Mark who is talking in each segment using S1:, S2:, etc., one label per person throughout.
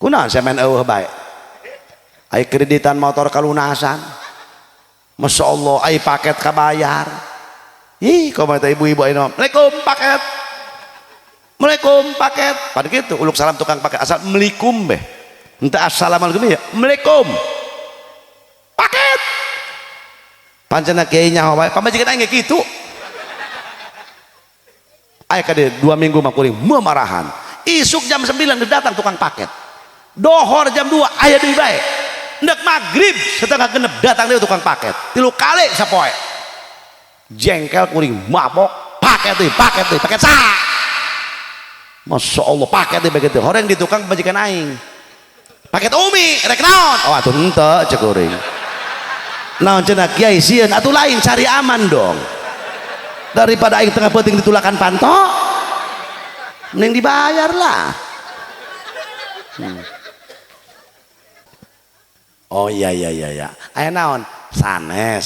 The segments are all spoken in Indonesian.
S1: kunaon semen eueuh bae aya kreditan motor kalunasan Masya Allah aya paket kabayar ih komentar ibu-ibu aya Assalamualaikum paket pada gitu uluk salam tukang paket asal melikum beh entah assalamualaikum ya melikum paket pancena kiai nyaho bae pamajikan aing kitu aya ka 2 minggu mah kuring memarahan isuk jam 9 datang tukang paket dohor jam 2 aya deui bae hendak maghrib setengah genep datang deui tukang paket 3 kali sapoe jengkel kuring mabok paket sah Masya Allah paket deh begitu orang di tukang majikan aing paket umi rek naon oh atuh henteu cek kuring naon cenah kiai sieun atuh lain cari aman dong daripada aing tengah penting ditulakan pantok mending dibayar lah oh iya aya naon sanes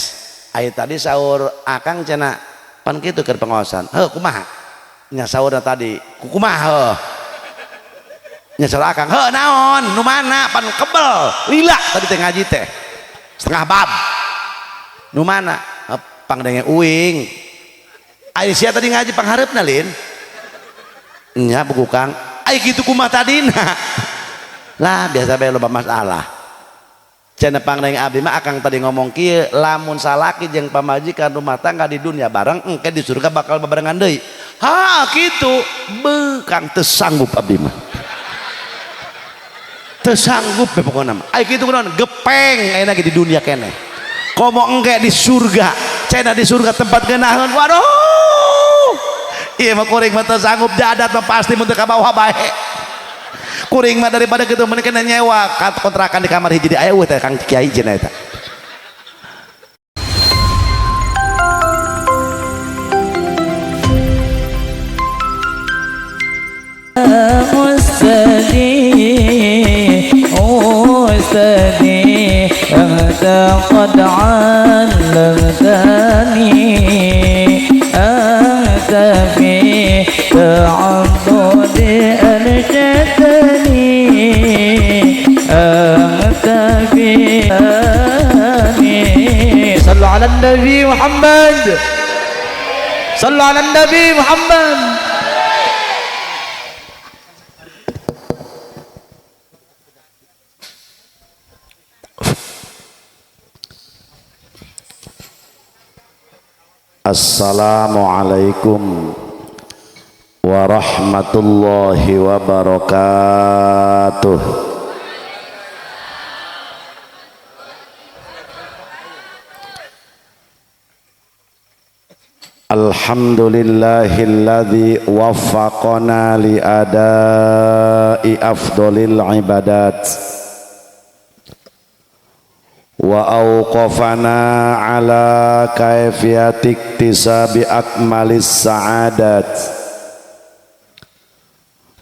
S1: aya tadi sahur akang cenah pan kitu keur pengaosan heuh kumaha nya sahurna tadi kumaha heuh nya sahur akang heuh naon nu mana pan kebel lila tadi teh ngaji teh setengah bab nu mana pangdenge uing aya sia tadi ngaji panghareupna lin nya buku kang aya kitu kumaha tadina lah biasa bae loba masalah cenah pangdenge abdi mah akang tadi ngomong kieu lamun salaki jeung pamajikan rumah tangga di dunia bareng engke di surga bakal babarengan deui ha kitu bekang teu sanggup abdi mah teu sanggup we pokona mah aya kitu kunaon gepeng ayeuna di dunia keneh komo engke di surga cenah di surga tempat geunaheun waduh ieu mah kuring mah teu sanggup jadat mah pasti mun teu ka bawah bae kuring mah daripada kitu mending kena nyewa kontrakan di kamar hiji di aya teh Kang Kiai cenah eta
S2: أستاذي أنت قد علمتني أنت في تعبد أرشدني أنت في صلوا على النبي محمد صلوا على النبي محمد
S1: Assalamualaikum warahmatullahi wabarakatuh. Alhamdulillahilladzi waffaqana li adai afdhalil ibadat wa awqafana ala kaifiyati iktisabi akmalis sa'adat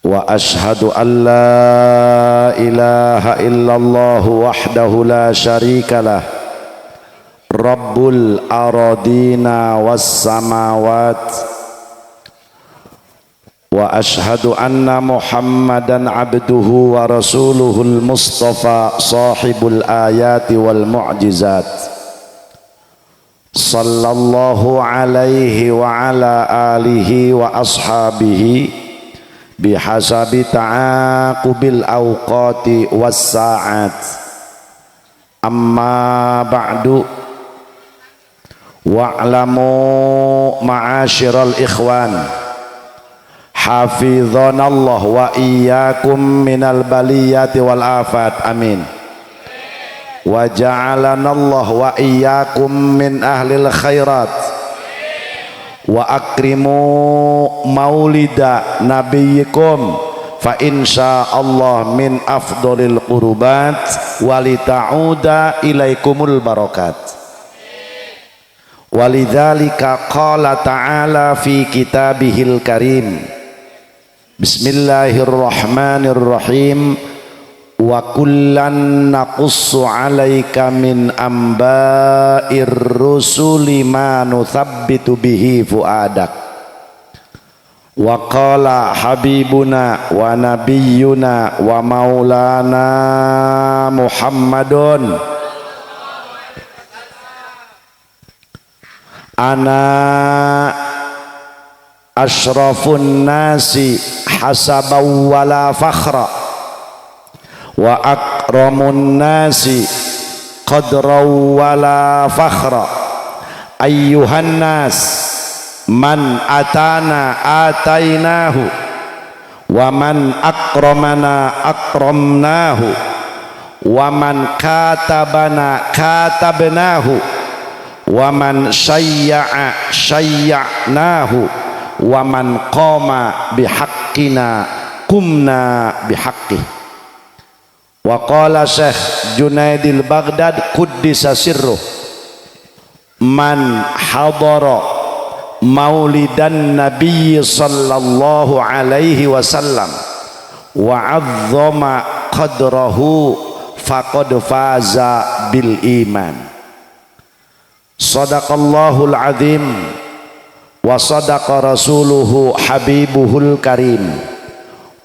S1: wa ashhadu an la ilaha illallah wahdahu la syarikalah rabbul aradina was samawat wa ashhadu anna muhammadan abduhu wa rasuluhul mustafa sahibul ayati wal mu'jizat sallallahu alaihi wa ala alihi wa ashabihi bihasabi ta'aqubil awqati was sa'at amma ba'du wa'lamu ma'asyiral ikhwan hafizanallah wa iyyakum minal baliyati wal afat amin wa ja'alanallah wa iyyakum min ahlil khairat wa akrimu maulida nabiyikum fa insyaallah min afdhalil qurubat walita'uda ilaikumul barakat walidzalika qala ta'ala fi kitabihil karim Bismillahirrahmanirrahim wa kullan naqussu 'alaika min amba'ir rusuli ma nuthabbitu bihi fuadak wa qala habibuna wa nabiyyuna wa maulana Muhammadun ana asyrafun nasi hasaban wala fakhra wa akramun nasi qadran wala fakhra ayyuhan nas man atana atainahu wa man akramana akramnahu wa man katabana katabnahu wa man syayya'a syayya'nahu wa man qama bihaqqina kumna bihaqqih. Wa qala Syekh Junaidil Baghdad quddisa sirruh man hadara maulidan nabiy sallallahu alaihi wasallam wa 'azzama qadrahu faqad faza bil iman. Sadaqallahul azim wa sadaqa rasuluhu habibuhul karim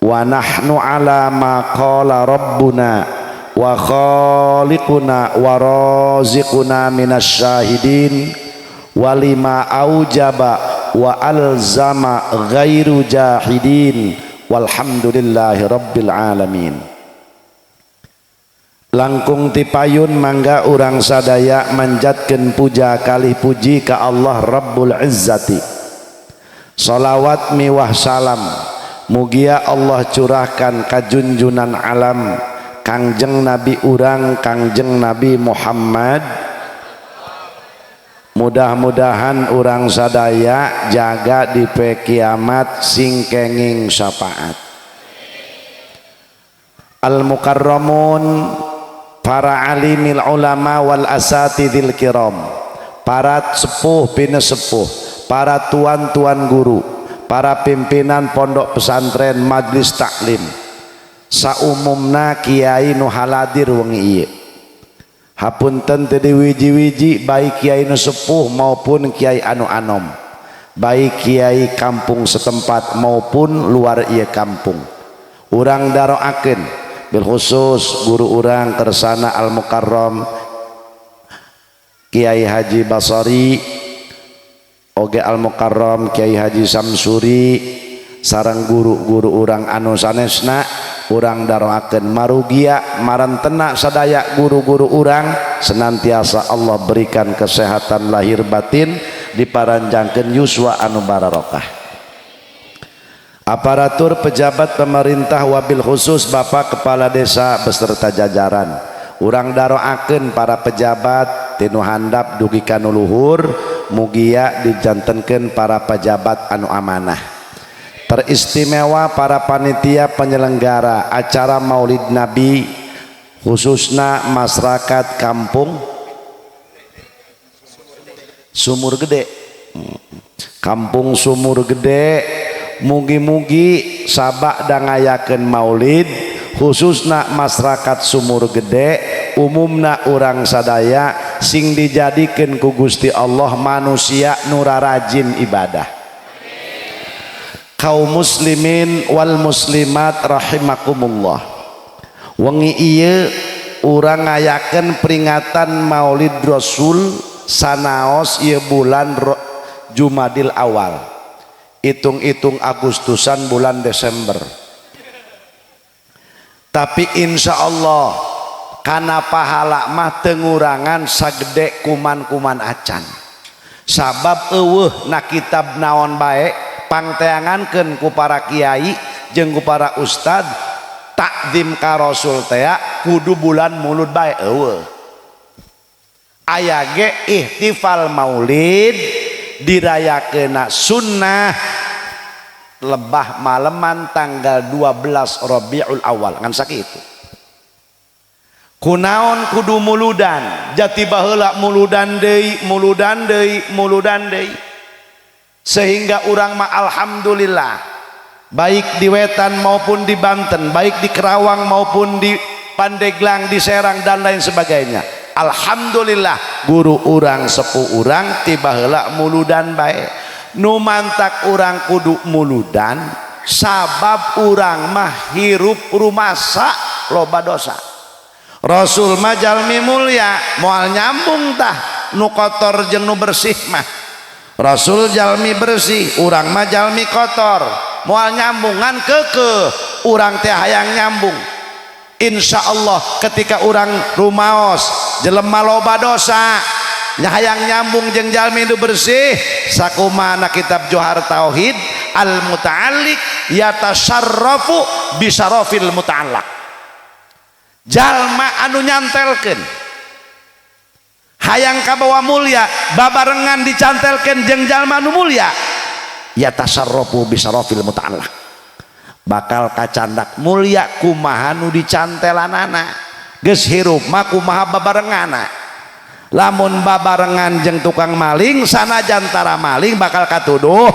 S1: wa nahnu ala ma qala rabbuna wa khaliquna wa raziquna minasy syahidin walima aujaba wa alzama ghairu jahidin walhamdulillahi rabbil alamin. Langkung tipayun mangga urang sadaya manjatkeun puja kalih puji ka Allah Rabbul Izzati. Salawat miwah salam mugia Allah curahkan ka junjunan alam Kangjeng Nabi urang Kangjeng Nabi Muhammad. Mudah-mudahan urang sadaya jaga di poe kiamat sing kenging syafaat. Al-mukarramun para alimil ulama wal asatidil kiram, para sepuh bina sepuh, para tuan-tuan guru, para pimpinan pondok pesantren majlis taklim, saumumna kiai nu haladir wengi ieu. Hapunten teu diwiji-wiji baik kiai nu sepuh maupun kiai anu anom, baik kiai kampung setempat maupun luar ieu kampung. Urang daroakeun bil khusus guru urang kersana al mukarram Kiai Haji Basari oge al mukarram Kiai Haji Samsuri sareng guru-guru urang anu sanesna urang daroakeun marugia marantena sadaya guru-guru urang senantiasa Allah berikan kesehatan lahir batin diparanjangkeun yuswa anu barokah. Aparatur pejabat pemerintah wabil khusus Bapak Kepala Desa beserta jajaran urang daroakeun para pejabat tinu handap dugi kanu luhur mugia dijantenkeun para pejabat anu amanah. Teristimewa para panitia penyelenggara acara Maulid Nabi khususna masyarakat kampung Sumur Gede, kampung Sumur Gede. Mugi-mugi sabak dangayakeun maulid khususna masyarakat Sumur Gede umumna urang sadaya sing dijadikeun ku Gusti Allah manusia nu rajin ibadah. Kaum muslimin wal muslimat rahimakumullah. Wengi ieu urang ngayakeun peringatan Maulid Rasul sanaos ieu bulan Jumadil Awal. Hitung-hitung Agustusan bulan Desember. Tapi insya Allah karena pahala mah tengurangan sagede kuman-kuman acan. Sabab eueuh na kitab naon bae pangteangankeun ku para kiai jeung ku para ustad takdim ka Rasul teh kudu bulan Mulud bae eueuh. Aya ge ihtifal maulid dirayakeuna sunnah lebah maleman tanggal 12 Rabiul Awal ngan sakitu. Kunaon kudu muludan jati baheula muludan deui muludan deui muludan deui sehingga urang mah alhamdulillah baik di Wetan maupun di Banten, baik di Kerawang maupun di Pandeglang, di Serang dan lain sebagainya. Alhamdulillah guru urang sepuh urang tiba heula muludan bae. nu mantak urang kudu muludan sabab urang mah hirup rumasa loba dosa. Rasul mah jalmi mulia moal nyambung tah nu kotor jeung nu bersih mah. Rasul jalmi bersih, urang mah jalmi kotor, moal nyambungan keke urang teh hayang nyambung. Insya Allah ketika urang rumaos jelema loba dosa hayang nyambung jeung jalmi nu bersih sakumaha kitab Johar Tauhid al muta'alliq yatasarrafu bisarafil muta'allaq. Jalma anu nyantelkeun hayang kabawa mulia babarengan dicantelkeun jeung jalma anu mulia yatasarrafu bisarafil muta'allaq, bakal kacandak mulia kumaha nu dicantelanana. Geus hirup mah kumaha babarengana. Lamun babarengan jeung tukang maling sanajan tara maling bakal katuduh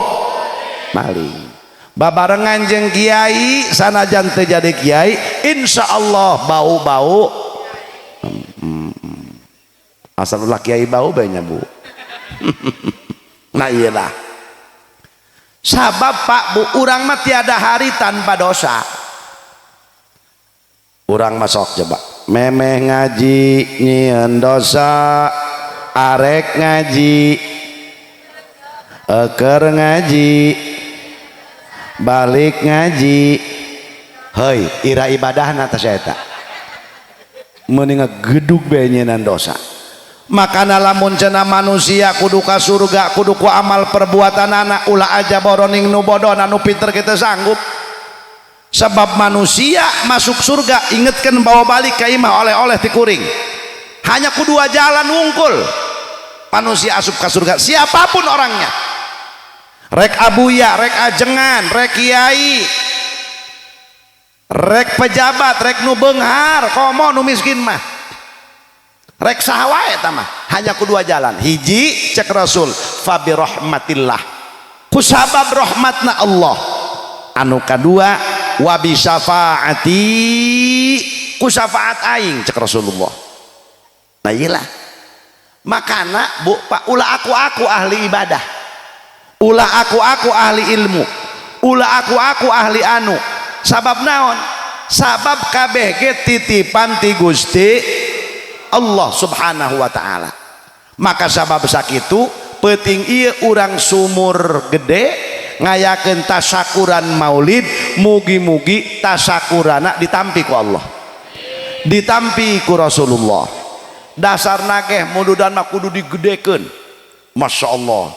S1: maling. Babarengan jeung kiai sanajan teu jadi kiai insyaallah bau-bau asal ulah kiai bau bae nya Bu. Nah iyalah sabab Pak Bu urang mah tiada hari tanpa dosa. Urang mah sok coba memeh ngaji nyieun dosa, arek ngaji eker ngaji balik ngaji heuy ira ibadahna teh eta meuning ngegedug bae nyieun dosa. Makana lamun cenah manusia kudu ka surga kudu ku amal perbuatanana ulah aja boroning nu bodoh nu pinter kita sanggup. Sebab manusia masuk surga ingetkan bawa balik ka imah oleh-oleh ti kuring. Hanya kedua jalan wungkul manusia asup ka surga siapapun orangnya. Rek abuya, rek ajengan, rek kiai, rek pejabat, rek nu beunghar, komo nu miskin mah. Rek saha eta mah hanya kedua jalan. Hiji cek Rasul fa bi rahmatillah ku sabab rahmatna Allah. Anu kadua wa bi syafaati ku syafaat aing cek Rasulullah. Nah iyalah makana Bu Pak ulah aku ahli ibadah, ulah aku ahli ilmu, ulah aku ahli anu. Sabab naon? Sabab kabeh ge titipan ti Gusti Allah subhanahu wa ta'ala. Maka sabab sakitu penting ieu urang sumur gede ngayakeun tasyakuran maulid mugi-mugi tasyakurana ditampi ku Allah, ditampi ku Rasulullah. Dasarna ge mududan mah kudu digedekeun. Masya Allah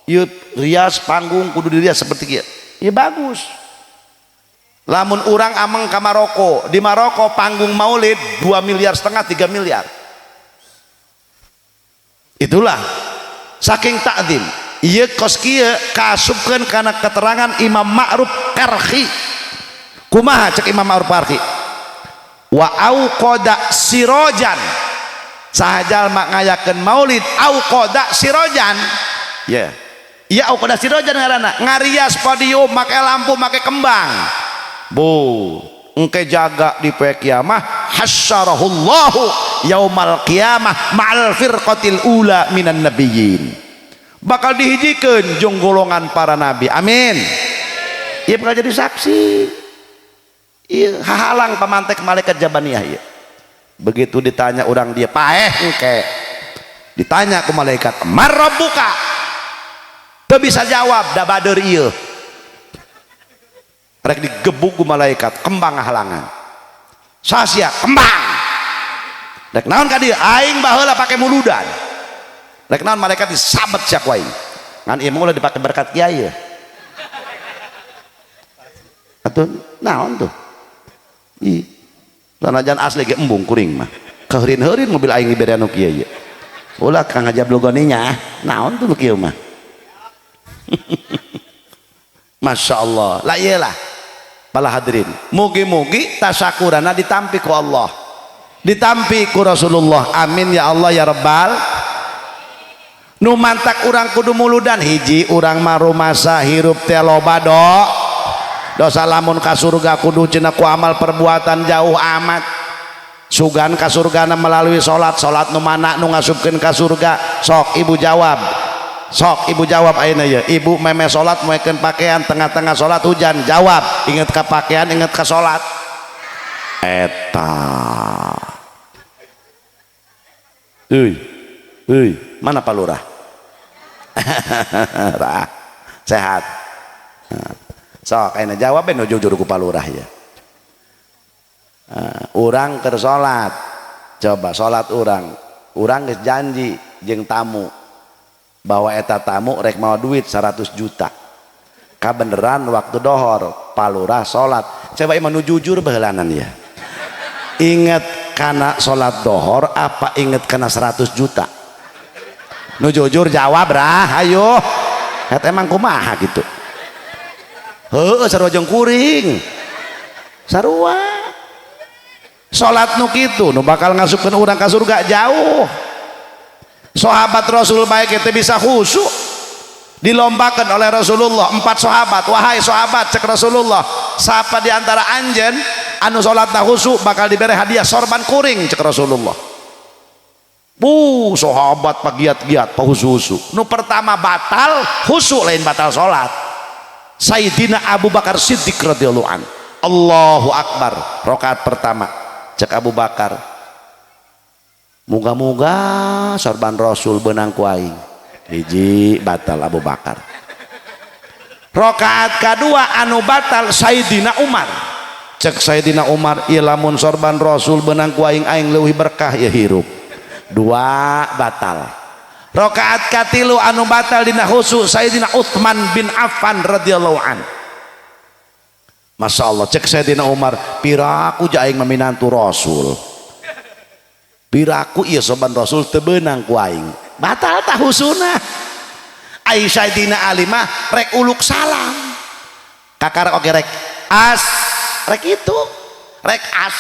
S1: ieu rias panggung kudu dirias seperti kieu ieu bagus. Lamun urang ameng ka Maroko, di Maroko panggung maulid 2,5 miliar 3 miliar. Itulah saking takdim. Ieu kos kieu kaasupkeun kana keterangan Imam Ma'ruf Qarhi. Kumaha cek Imam Ma'ruf Qarhi? Wa auqada sirojan. Saha jalma ngayakeun maulid auqada sirojan. Ya. Iya auqada sirojan ngaranna. Ngarias podium make lampu make kembang. Bu, engke jaga di poe kiamah hasyarahullahu yaumal qiyamah ma'al firqatil ula minan nabiyyin. Bakal dihijikeun jeung golongan para nabi. Amin. Ieu bakal jadi saksi. Ieu hahalang pamantek malaikat jabaniyah ieu. Begitu ditanya urang dia, "Paeh engke?" Ditanya ku malaikat, "Man rabbuka?" Teu bisa jawab da bader ieu. Rek digebuk ku malaikat kembang halangan. Sasia kembang. Rek naon ka dieu? Aing baheula pake muludan. Rek naon malaikat disabet sak wae. Ngan ieu mah dipake berkat kiai. Atuh naon tuh? Ih. Sanajan asli ge embung kuring mah. Keheureun-heureun mobil aing dibere anu kieu. Ulah Kang Ajab logoninya. Naon tuh kieu mah? Masya Allah. Lah iyalah. Para hadirin, mugi-mugi tasyakurana ditampi ku Allah, ditampi ku Rasulullah. Amin ya Allah ya Rabbal. Nu mantak urang kudu muludan hiji urang mah rumasa hirup teh loba dosa lamun ka surga kudu cenah ku amal perbuatan jauh amat. Sugan ka surgana melalui salat nu mana nu ngasupkeun ka surga? Sok ibu jawab. sok ibu jawab ayeuna ya ibu meme salat moekeun pakaian tengah-tengah salat hujan jawab inget ka pakaian inget ka salat eta mana Pak Lurah sehat sok ayeuna jawab nu jujur ku Pak Lurah ya urang keur salat coba salat urang geus janji jeung tamu bahwa eta tamu rek mau duit 100 juta kabeneran waktu dohor Pak Lurah salat coba imam nu jujur baheulanan ya inget kana salat dohor apa inget kana 100 juta nu jujur jawab rah ayo eta emang kumaha gitu heueuh sarua jeung kuring sarua salat nu kitu nu bakal ngasupkeun urang ka surga jauh sahabat Rasul baik itu bisa khusyuk dilombakan oleh Rasulullah 4 sahabat wahai sahabat cek Rasulullah siapa diantara anjen anu salatna khusyuk bakal diberi hadiah sorban kuring cek Rasulullah sahabat pagiat-giat pahusu-husu nu pertama batal khusyuk lain batal salat Sayyidina Abu Bakar Siddiq radhiyallahu an Allahu Akbar rakaat pertama cek Abu Bakar muga-muga sorban Rasul benang ku aing hiji batal Abu Bakar rakaat kedua anu batal Sayyidina Umar cek Sayyidina Umar ieu lamun sorban Rasul benang ku aing leuwih berkah ya hirup dua batal rakaat katilu anu batal dina khusyuk Sayyidina Utsman bin Affan radhiyallahu an Masya Allah cek Sayyidina Umar piraku jaing meminantu Rasul piraku ieu sorban Rasul teu beunang ku aing batal tah husuna Aisyah dina alimah rek uluk salam kakar oge rek as rek itu rek as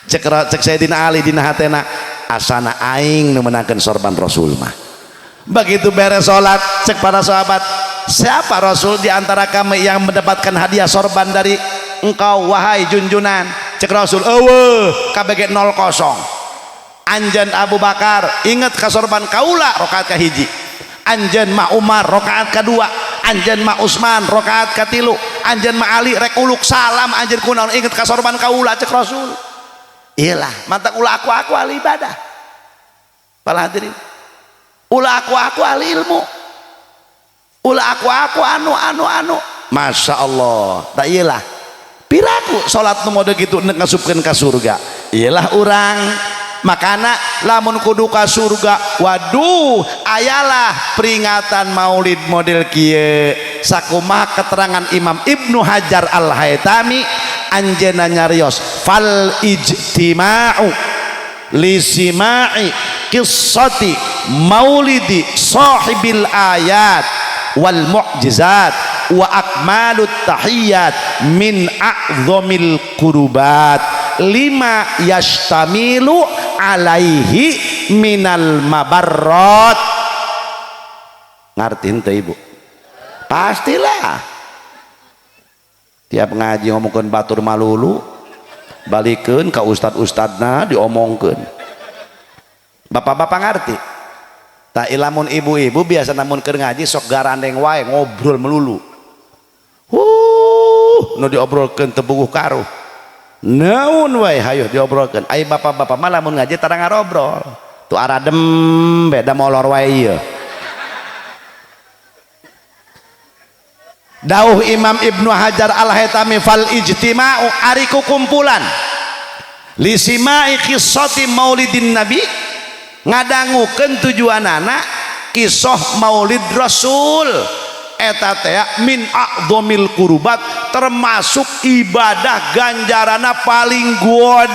S1: cek Sayyidina Ali dina hatena asana aing nu menangkeun sorban Rasul mah begitu beres salat cek para sahabat siapa Rasul diantara kami yang mendapatkan hadiah sorban dari engkau wahai junjunan cek Rasul eueuh KBG 00 anjen Abu Bakar inget kasorban kaula rakaat kahiji anjen ma Umar rakaat kedua anjen ma Utsman rakaat katilu anjen ma Ali rek uluk salam anjen kunaon inget kasorban kaula cek Rasul iyalah mantap ulah aku ahli ibadah para hadirin ulah aku ahli ilmu ulah aku anu Masya Allah tak iyalah piraku salat nu mode kitu neuk ngasupkeun ka surga iyalah urang makana lamun kudu ka surga waduh ayalah peringatan maulid model kieu sakumaha keterangan Imam Ibnu Hajar Al-Haytami anjeunna nyarios fal ijtima'u li sima'i qissati maulidi sahibil ayat wal mu'jizat wa akmalut tahiyyat min a'zamil qurubat lima yastamilu alaihi minal mabarrot ngartiin teh ibu pastilah tiap ngaji ngomongkeun batur malulu balikeun ka ustad-ustadna diomongkeun bapak-bapak ngarti tak ilamun ibu-ibu biasa namun keur ngaji sok garandeng wae ngobrol melulu nu diobrolkeun teu buguh karuh naun wae hayu diobrolkeun ai bapak-bapak mah lamun ngaji tara ngarobrol tu aradem beda molor wae ieu dawuh Imam Ibnu Hajar Al-Haytami fal ijtima'u ari kumpulan li sima'i qissati maulidin nabi ngadangukeun tujuanana kisah maulid Rasul eta teh min a'dhamil qurbat termasuk ibadah ganjarana paling god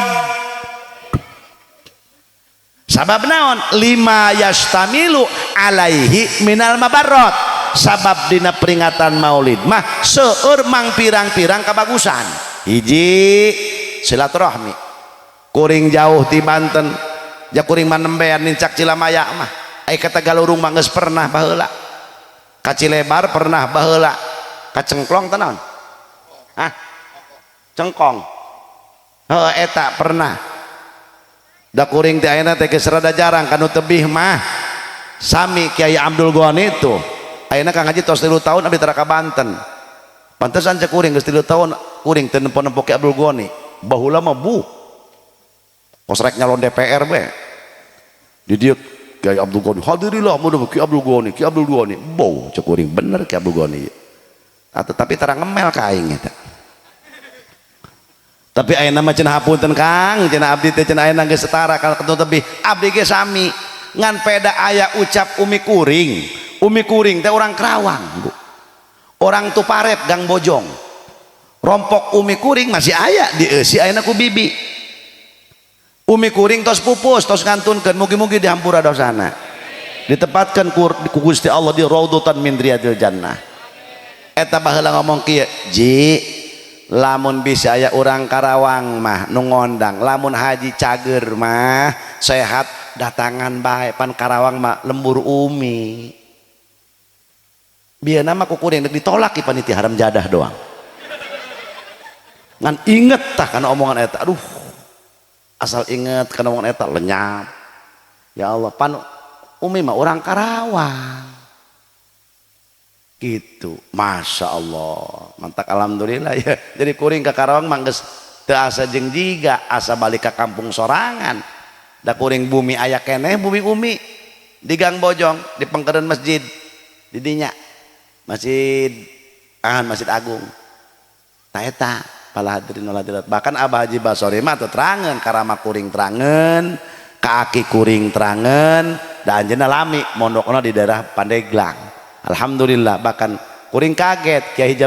S1: sabab naon lima yastamilu alaihi minal mabarrot sabab dina peringatan maulid mah seueur mang pirang-pirang kabagusan hiji silaturahmi kuring jauh ti Banten ja kuring manembean nincak Cilamaya mah ai ka Tegalurung mah geus pernah baheula ka Cilebar pernah baheula ka Cengklong teh naon hah Cengkong heuh eta pernah da kuring teh ayeuna teh geus rada jarang kanu tebih mah sami Kiai Abdul Ghani itu ayeuna Kang Haji tos 3 tahun abdi tara ka Banten pantesan cek kuring geus 3 tahun kuring teu nempo-nempo Kiai Abdul Ghani baheula mah bu pos rek nyalon DPR be di dieu Kiai Abdul Ghani hadirilah mudah Kiai Abdul Ghani Kiai Abdul Ghani bau cek kuring bener Kiai Abdul Ghani tapi tara ngemel ka aing eta tapi ayeuna mah cenah hapunten Kang cenah abdi teh cenah ayeuna geus setara kalau ketemu tebih abdi ge sami ngan peda aya ucap Umi Kuring teh orang Kerawang Bu orang Tuparep Gang Bojong rompok Umi Kuring masih aya di eusi ayeuna ku bibi Umi Kuring tos pupus tos ngantunkeun mugi-mugi dihampura dosana ditempatkeun ku Gusti Allah di raudhatan min riyadil jannah eta baheula ngomong kieu ji lamun bisa aya urang Karawang mah nu ngondang lamun haji cager mah sehat datangan bae pan Karawang mah lembur Umi bieu nama kukuring ditolak ki panitia haram jadah doang ngan inget tah kana omongan eta aduh asal inget kana omongan eta lenyap ya Allah pan Umi mah urang Karawang gitu Masya Allah mantap alhamdulillah ya jadi kuring ke Karawang mangges teu asa jeung jiga asa balik ke kampung sorangan da kuring bumi aya keneh bumi Umi di Gang Bojong di pengkeureun masjid di dinya masjid Masjid Agung ta eta pala hadirin wal hadirat bahkan Abah Haji Basori mah teu terangeun karama kuring terangeun ka aki kuring terangeun da anjeunna lami mondokna di daerah Pandeglang alhamdulillah bahkan kuring kaget Kiai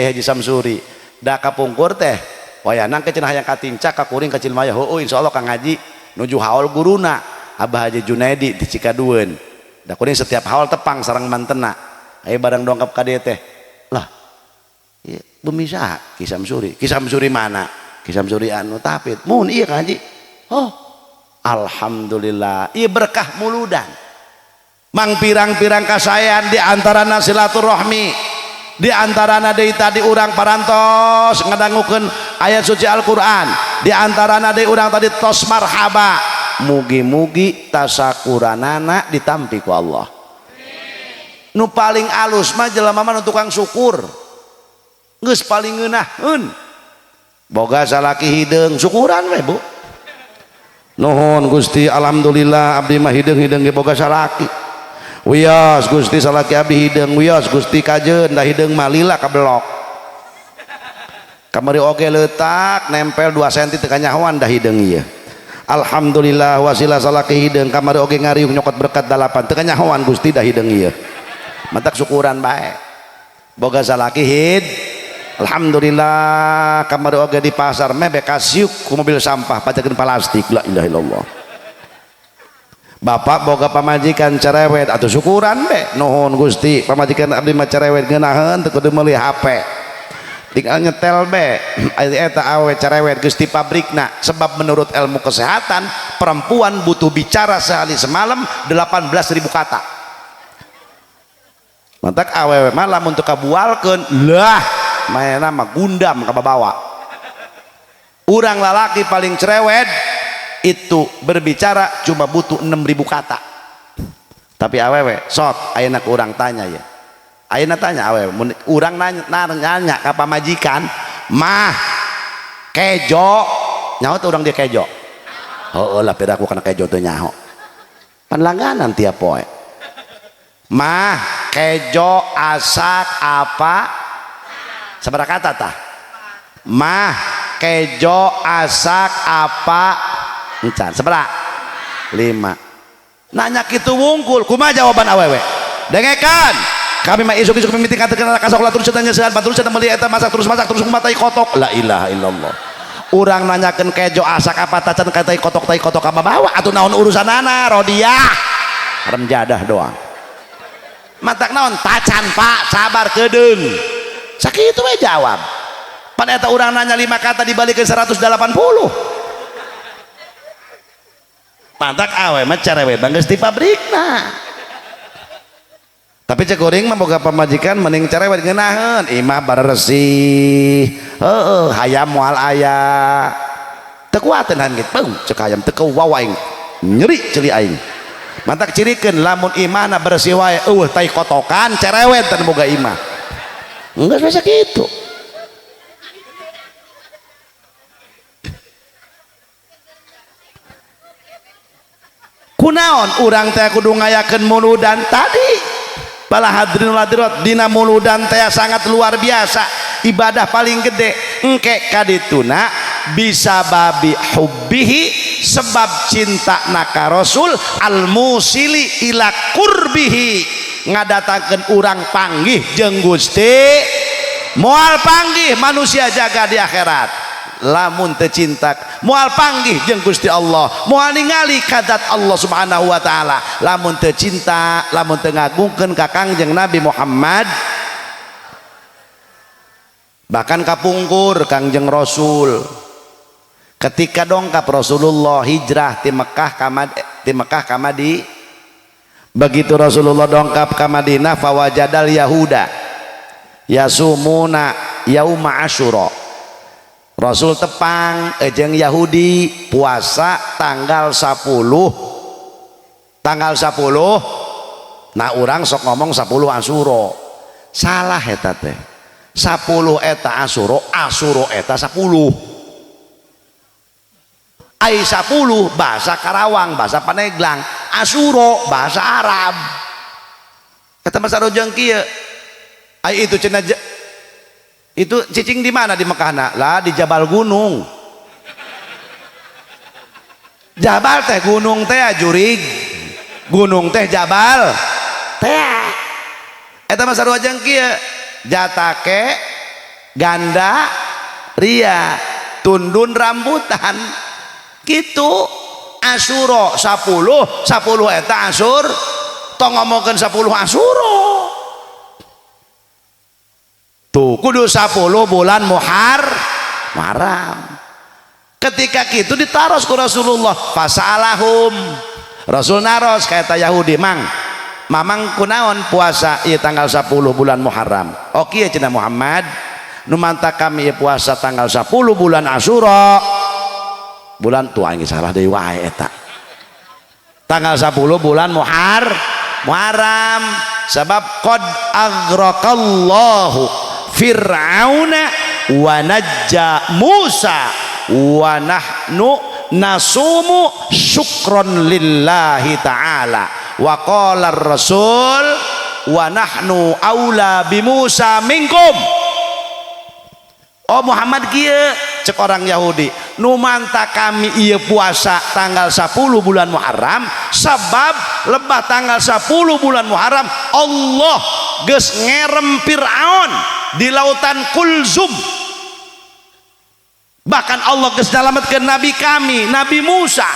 S1: Haji Samsuri da kapungkur teh wayana ke cenah hayang katincak ka kuring ka Cilmaya heueuh insyaallah Kang Haji nuju haul guruna Abah Haji Junaidi di Cikadueun da kuring setiap haul tepang sareng mantena aya barang dongkap ka dieu teh lah ieu bemisa Ki Samsuri mana Ki Samsuri anu tapit mun ieu Kang Haji oh alhamdulillah ieu berkah muludan mang pirang-pirang kasayan di antarana silaturahmi di antarana deui tadi urang parantos ngadangukeun ayat suci Al-Qur'an di antarana deui urang tadi tos marhaba mugi-mugi tasakuranana ditampi ku Allah nu paling alus mah jelema mah nu tukang syukur geus paling ngeunaheun boga salaki hideung syukuran we Bu nuhun Gusti alhamdulillah abdi mah hideung-hideung ge boga salaki wios Gusti salaki abdi hideung wios Gusti kajeun da hideung mah lila kabelok kamari oge leutak nempel 2 cm teu kanyahoan da hideung ieu alhamdulillah wasilah salaki hideung kamari oge ngariung nyokot berkat 8 teu kanyahoan Gusti da hideung ieu matak syukuran bae boga salaki alhamdulillah kamari oge di pasar meh bekas siuk ku mobil sampah pajakeun plastik la ilaha illallah Bapak boga pamajikan cerewet atau syukuran be nuhun Gusti pamajikan abdi mah cerewet ngeunaheun teu kudu meuli HP tinggal nyetel be eta awe cerewet geus ti pabrikna sebab menurut ilmu kesehatan perempuan butuh bicara sehari semalam 18.000 kata mantak awewe mah lamun teu kabualkeun lah maena mah gundam kababawa urang lalaki paling cerewet itu berbicara cuma butuh 6.000 kata tapi awewe sok ayeuna ku urang tanya ya ayeuna tanya awewe urang nanya ka pamajikan mah kejo nyaho teh urang dia kejo heueuh lah peda aku kana kejo teh nyaho pan langganan tiap poe mah kejo asak apa sabaraha kata tah mah kejo asak apa encan sebelah 5 nanya kitu wungkul kumaha jawaban awewe dengekan kami mah isuk-isuk mimiti katakeun kasok terus tanya sehan batur cenah meuli eta masak terus kumatai kotok la ilaha illallah urang nanyakeun kejo asak apa tacan katai kotok ka bawa atuh naon urusanana rodiah harem jadah doang matak naon tacan Pak sabar kedeung sakitu we jawab pan eta urang nanya 5 kata dibalikeun 180 mantak awe mah cerewet geus di pabrikna tapi cek kuring mah boga pamajikan mending cerewet ngeunaheun imah baresih heueuh hayam moal aya teu kuateun han kitu cek hayam teu wawaing nyeri ceuli aing mantak cirikeun lamun imahna bersih wae tai kotokan cerewet teu boga imah enggak biasa gitu. Kunaon urang teh kudu ngayakeun muludan tadi bala hadirin hadirat dina muludan teh sangat luar biasa ibadah paling gede engke kadituna bisa babi hubbihi sebab cinta naka rasul al musili ila kurbihi ngadatakeun urang panggih jeung Gusti moal panggih manusia jaga di akhirat lamun teu cinta moal panggih jeung Gusti Allah moal ningali kadat Allah subhanahu wa ta'ala lamun teu cinta lamun teu ngagungkeun ka Kangjeng Nabi Muhammad bahkan kapungkur Kangjeng Rasul ketika dongkap Rasulullah hijrah ti Mekah ka Madinah begitu Rasulullah dongkap ka Madinah fawajadal yahuda yasumuna yauma asyura Rasul tepang jeung Yahudi puasa tanggal 10 nah urang sok ngomong 10 Asyura salah eta teh 10 eta Asyura eta 10 ai 10 bahasa Karawang bahasa Paneglang Asyura bahasa Arab eta mah sarojeng kieu ai itu cenah itu cicing di mana di Mekah lah di Jabal Gunung Jabal teh gunung teh jurig gunung teh Jabal teh eta mah sarojeng kieu jatake ganda ria tundun rambutan gitu Asyura 10 eta Asyur tong ngomongkeun 10 Asyura tuh kudu 10 bulan Muharram ketika gitu ditaros ku Rasulullah fasalahum Rasul naros kayak Yahudi mamang kunaon puasa ieu tanggal 10 bulan Muharram oke ya cenah Muhammad nu mantap kami puasa tanggal 10 bulan Asyura bulan tua ini salah deui wae eta tanggal 10 bulan Muharram sebab qad agraqallahu Fir'auna wa najja Musa wa nahnu nasumu syukron lillahi ta'ala wa qala ar-rasul wa nahnu aula bi Musa minkum oh Muhammad kieu cek orang Yahudi nu manta kami ieu puasa tanggal 10 bulan Muharram sebab lebah tanggal 10 bulan Muharram Allah geus ngerem Fir'aun di lautan Kulzum bahkan Allah geus nyalametkeun nabi kami Nabi Musa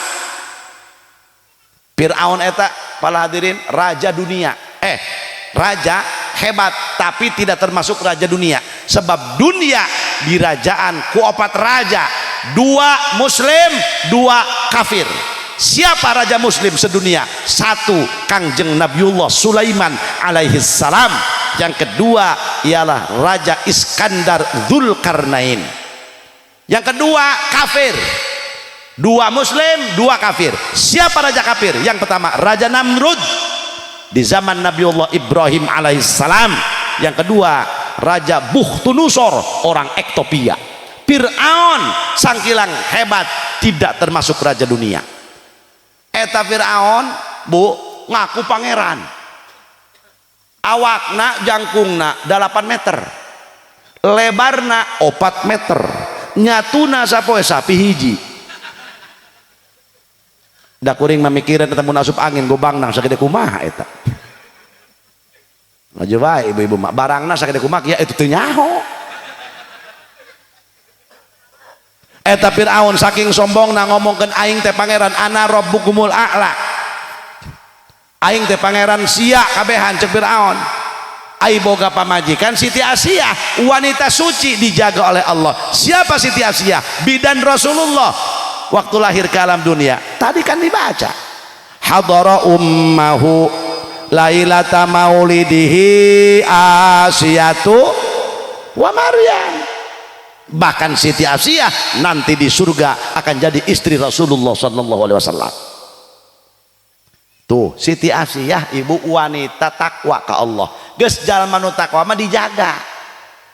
S1: Fir'aun eta para hadirin raja dunia raja hebat tapi tidak termasuk raja dunia sebab dunia dirajaan ku 4 raja 2 muslim 2 kafir siapa raja muslim sedunia 1 Kangjeng Nabiullah Sulaiman alaihi salam yang kedua ialah Raja Iskandar Dzulkarnain yang kedua kafir 2 muslim 2 kafir siapa raja kafir yang pertama Raja Namrud di zaman Nabiullah Ibrahim alaihissalam yang kedua Raja Bukhtunusor orang Ethiopia Fir'aun sangkilang hebat tidak termasuk raja dunia eta Fir'aun bu ngaku pangeran awakna jangkungna 8 meter lebarna 4 meter nyatuna sapoe sapi hiji da kuring mamikiran ketemu asup angin gobang nang sagede kumaha eta aja wae ibu-ibu mak barangna sagede kumaha ya itu teu nyaho eta Firaun saking sombongna ngomongkeun aing teh pangeran ana rabbukumul a'la aing teh pangeran sia kabehan cek Firaun ai boga pamajikan Siti Asia wanita suci dijaga oleh Allah siapa Siti Asia bidan Rasulullah waktu lahir ke alam dunia tadi kan dibaca hadara ummahu lailata maulidihi Asiyatu wa Maryam bahkan Siti Asia nanti di surga akan jadi istri Rasulullah sallallahu alaihi wasallam tuh Siti Asiyah ibu wanita takwa ke Allah geus jalma nu takwa mah dijaga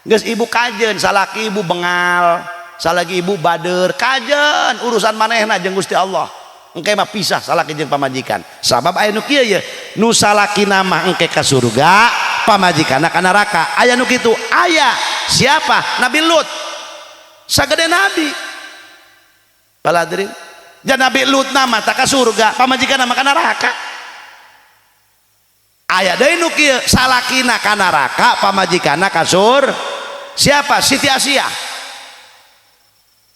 S1: geus ibu kajen salaki ibu bengal salagi ibu bader kajen urusan manehna jeung Gusti Allah engke mah pisah salaki jeung pamajikan sabab aya nu kieu ye nu salakina mah engke ka surga pamajikanna ka neraka aya nu kitu aya siapa Nabi Lut sagede nabi paladrin jan Nabi Lut nama tak ka surga pamajikanna mah ka neraka aya deui nu kieu salakina ka neraka pamajikanna ka surga siapa Siti Asiyah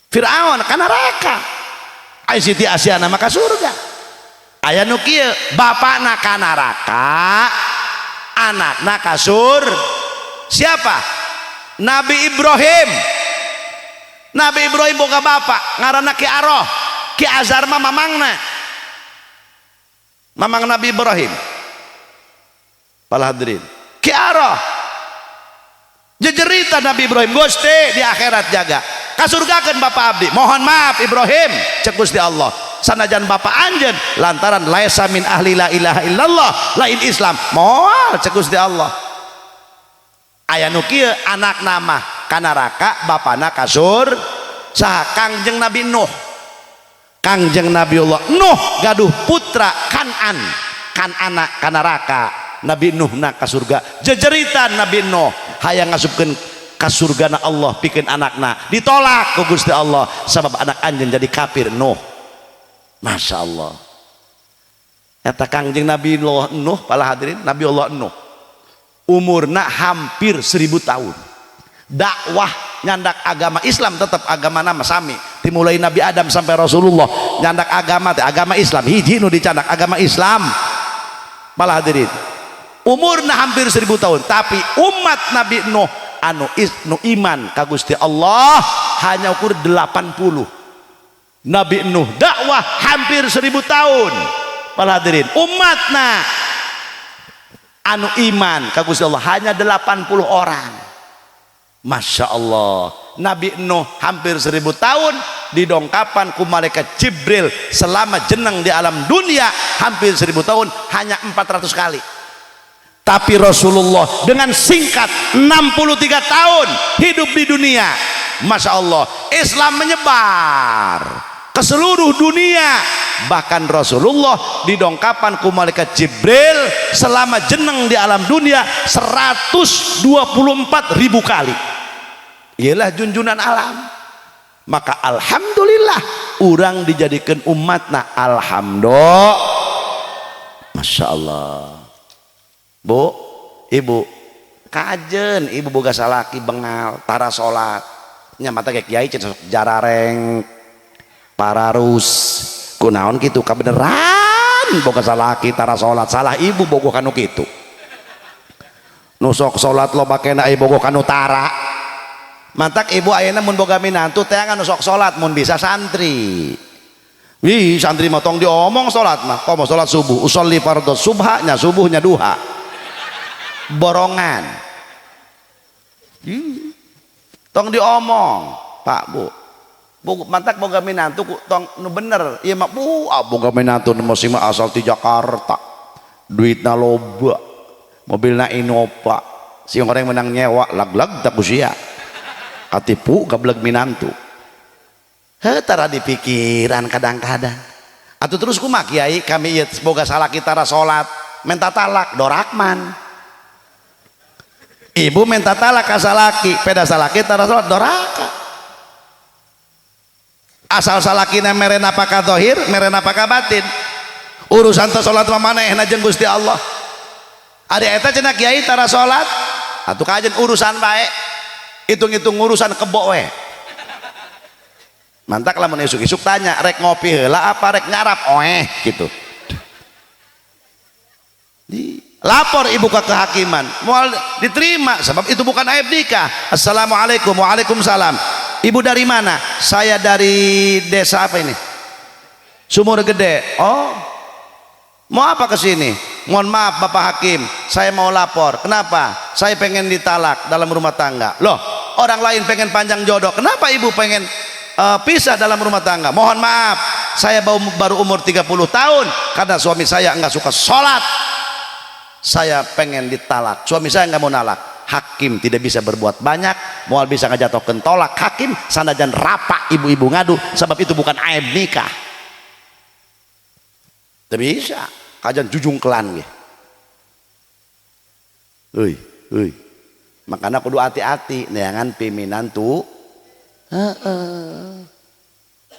S1: Fir'aun ka neraka aya Siti Asiyah nama ka surga aya nu kieu bapana ka neraka anakna ka surga siapa Nabi Ibrahim boga bapak ngaranna Ki Aroh Ki Azar mah mamangna mamang Nabi Ibrahim pala hadirin Ki Aroh jejerita Nabi Ibrahim Gusti di akhirat jaga kasurgakeun bapak abdi mohon maaf Ibrahim cek Gusti Allah sanajan bapak anjeun lantaran laisa min ahli la ilaha illallah lain Islam moal cek Gusti Allah aya nu kieu anak nama ka neraka bapana ka surga saha Kangjeng Nabi Nuh Kangjeng Nabiullah Nuh gaduh putra Kanan anak ka neraka Nabi Nuh na ka surga jejeritan Nabi Nuh hayang ngasupkeun ka surgana Allah pikeun anakna ditolak ku Gusti Allah sabab anak anjeun jadi kafir Nuh Masya Allah eta Kangjeng Nabi Allah Nuh pala hadirin Nabi Allah Nuh umurna hampir 1000 tahun dakwah nyandak agama Islam tetap agama nama sami dimulai Nabi Adam sampai Rasulullah nyandak agama teh agama Islam hiji nu dicandak agama Islam pala hadirin umurna hampir 1000 tahun tapi umat Nabi Nuh anu iman ka Gusti Allah hanya ukur 80 Nabi Nuh dakwah hampir 1000 tahun pala hadirin umatna anu iman ka Gusti Allah hanya 80 orang Masya Allah Nabi Nuh hampir 1000 tahun didongkapan ku malaikat Jibril selama jeneng di alam dunia hampir 1000 tahun hanya 400 kali tapi Rasulullah dengan singkat 63 tahun hidup di dunia Masya Allah Islam menyebar ke seluruh dunia bahkan Rasulullah didongkapan ku malaikat Jibril selama jeneng di alam dunia 124.000 kali ialah junjunan alam maka alhamdulillah orang dijadikan umatna alhamdulillah Masya Allah Bu, ibu kajen ibu boga salaki bengal tara salat nya mata kayak kiai cenah jarareng pararus kunaon kitu kabeneran boga salaki tara salat salah ibu boga kanu kitu nu sok salat loba kena ibu boga kanu tara mantak ibu ayeuna mun boga minantu teh anu sok salat mun bisa santri wih santri mah tong diomong salat mah komo salat subuh usolli fardhu subhanya subuhnya duha borongan tong diomong Pak Bu mantak boga minantu tong nu bener ieu mah bu boga minantu masih mah asal ti Jakarta duitna loba mobilna Innova si orang menang nyewa lag-lag tak usia katipu gablek minantu tara dipikiran kadang-kadang atuh terus kumaha kiai kami ieu boga salaki tara salat menta talak dorakman ibu minta talak ka salaki peda salaki tara salat doraka asal salakina mere napa ka zahir mere napa ka batin urusan teh salat mah manehna jeung Gusti Allah ari eta cenah kiai tara salat atuh kajen urusan bae hitung-hitung urusan kebo we mantak lamun isuk-isuk tanya rek ngopi heula apa rek nyarap gitu lapor ibu ke kehakiman mau diterima sebab itu bukan aib nikah assalamualaikum waalaikumsalam ibu dari mana saya dari desa apa ini Sumur Gede oh mau apa kesini mohon maaf Bapak Hakim saya mau lapor kenapa saya pengen ditalak dalam rumah tangga loh orang lain pengen panjang jodoh kenapa ibu pengen pisah dalam rumah tangga mohon maaf Saya baru umur 30 tahun karena suami saya enggak suka sholat. Saya pengen ditalak, suami saya enggak mau nalak. Hakim tidak bisa berbuat banyak, moal bisa ngejatuhkan tolak hakim sanajan rapak ibu-ibu ngadu, sebab itu bukan aib nikah. Tidak bisa kajian jujung kelan ge. Euy. Makanya kudu hati-hati neangan piminan tuh.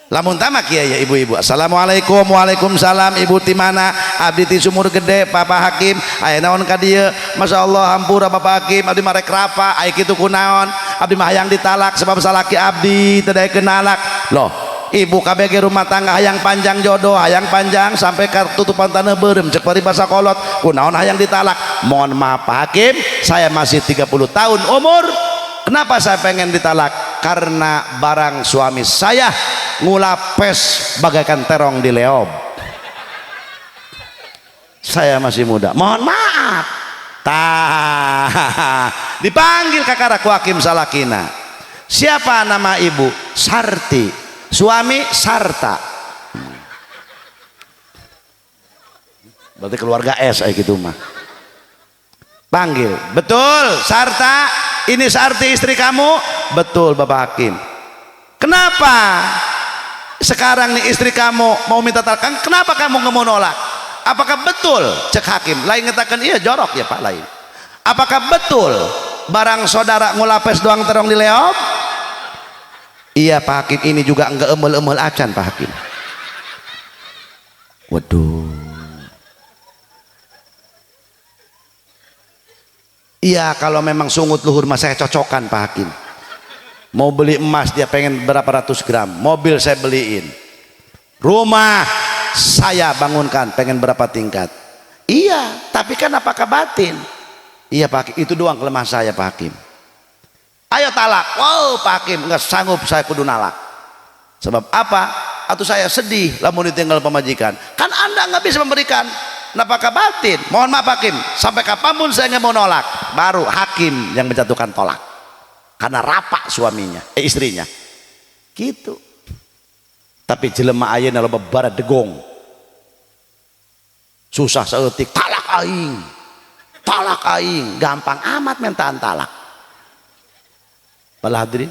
S1: Lamun tamak ya ibu-ibu. Assalamualaikum. Waalaikumsalam. Ibu ti mana? Abdi ti sumur gede Papa Hakim. Aya naon ka dieu? Masyaallah hampura Bapak Hakim. Abdi mah rek rapa. Aya kitu kunaon? Abdi mah hayang ditalak sebab salaki abdi teu dae kenalak. Loh, ibu KBG rumah tangga hayang panjang jodoh, hayang panjang sampai tutupan tanah berem cek paribasa kolot. Kunaon hayang ditalak? Mohon maaf Pak Hakim, saya masih 30 tahun umur. Kenapa saya pengen ditalak? Karena barang suami saya ngulapes bagaikan terong di leob. Saya masih muda, mohon maaf. Dipanggil kakara ku Hakim Salakina. Siapa nama ibu? Sarti. Suami Sarta. Berarti keluarga S gitu mah. Panggil, betul Sarta, ini Sarti istri kamu? Betul Bapak Hakim. Kenapa sekarang nih istri kamu mau minta talak? Kenapa kamu nggak mau nolak? Apakah betul? Cek Hakim. Lain ngetakan iya jorok ya Pak lain. Apakah betul barang saudara ngulapes doang terong di leop? Iya Pak Hakim, ini juga enggak emel-emel acan Pak Hakim. Waduh. Iya kalau memang sungut luhur mas saya cocokan Pak Hakim. Mau beli emas dia pengen berapa ratus gram, mobil saya beliin, rumah saya bangunkan pengen berapa tingkat. Iya tapi kan apakah batin? Iya Pak Hakim, itu doang kelemahan saya Pak Hakim. Ayo talak. Wow Pak Hakim nggak sanggup, saya kudu nalak. Sebab apa? Atau saya sedih lamun ditinggal pemajikan. Kan Anda nggak bisa memberikan nafkah batin. Mohon maaf Hakim, sampai kapanpun saya nggak mau nolak. Baru Hakim yang menjatuhkan tolak karena rapak suaminya, istrinya gitu. Tapi jelema ayeuna loba barat degong susah saeutik talak aing gampang amat mentaan talak. Para hadirin,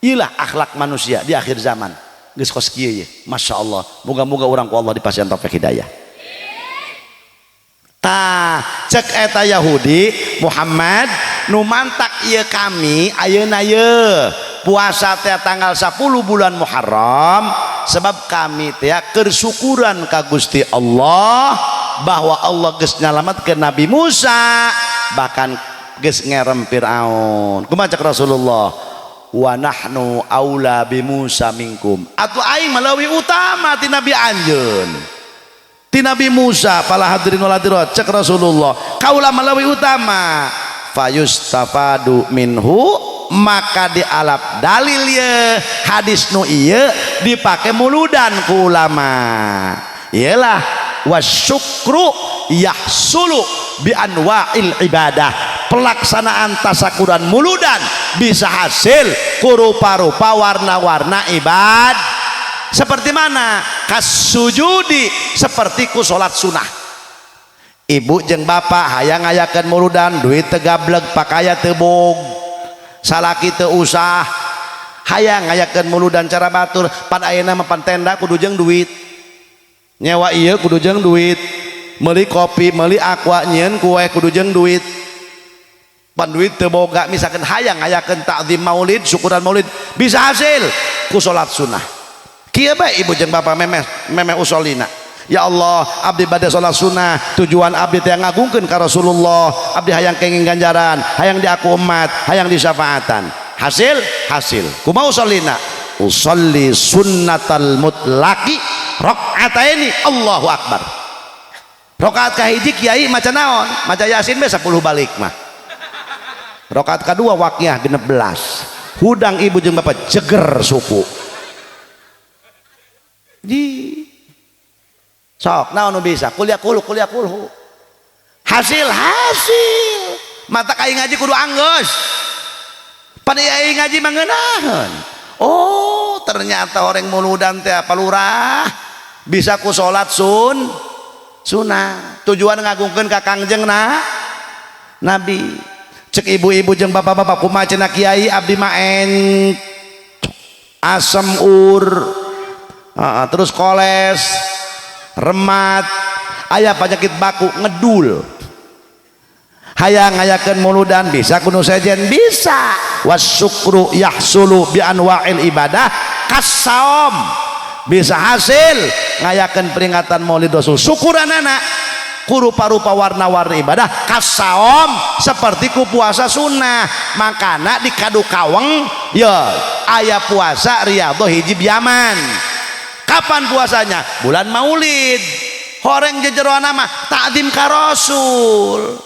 S1: ilah akhlak manusia di akhir zaman geus kos kieu ye. Masya Allah, moga-moga orang ku Allah dipasihan taufik hidayah. Tah cek eta Yahudi Muhammad nu mantak ieu kami ayeuna ye puasa teh tanggal 10 bulan Muharram, sebab kami teh keur syukuran ka Gusti Allah bahwa Allah geus nyalametkeun Nabi Musa, bahkan geus ngerem Firaun. Kumaha cek Rasulullah? Wa nahnu aula bi Musa minkum. Atuh aing malawi utama ti Nabi anjeun. Ti Nabi Musa, pala hadirin wal hadirat, cek Rasulullah kaula malawi utama. Fayustafadu minhu, maka dialap dalil ye hadis nu ieu dipake muludan ku ulama. Iyalah wasyukru yahsulu bi anwa'il ibadah. Pelaksanaan tasakuran muludan bisa hasil kurupa-rupa warna-warna ibadah. Seperti mana? Kasujudi, seperti ku salat sunah. Ibu jeung bapak hayang ngayakeun muludan, duit teu gablek, pakaya teu bog, salaki teu usah, hayang ngayakeun muludan cara batur. Pan ayeuna mah pan tenda kudu jeung duit, nyewa ieu kudu jeung duit, meuli kopi meuli aqua nyieun kue kudu jeung duit. Pan duit teu boga, misalkan hayang ngayakeun takzim maulid, syukuran maulid, bisa hasil ku salat sunah. Kieu bae ibu jeung bapak memeh usolina. Ya Allah, abdi bade salat sunnah, tujuan abdi teh ngagungkeun ka Rasulullah, abdi hayang kenging ganjaran, hayang diaku umat, hayang disyafaatan. Hasil kumaha usolina? Usolli sunnatal mutlaqi rakaataini Allahu akbar. Rakaat kahiji kiai maca naon? Maca Yasin be 10 balik mah. Rakaat kadua waqiah 16. Hudang ibu jeung bapak jeger suku. Di sok naon bisa kuliah kulhu hasil mata kai ngaji kudu anggeus pada ai ngaji mangeunaheun. Oh ternyata orang muludan teh apa lurah bisa ku salat sunnah tujuan ngagungkeun ka Kangjeng Nabi. Cek ibu-ibu jeung bapak-bapak kumaha cenah kiai abdi mah asam terus koles remat aya penyakit baku ngedul hayang ngayakeun muludan bisa kudu sejen bisa wasyukru yahsulu bi anwa'il ibadah kasaum bisa hasil ngayakeun peringatan Maulid Rasul syukuranana rupa-rupa warna-warni ibadah kasaum seperti ku puasa sunnah makana di kadu kaweng ya aya puasa riyadhah hiji Yaman. Kapan puasanya? Bulan Maulid. Horeng jejeroana mah takdim ka Rasul.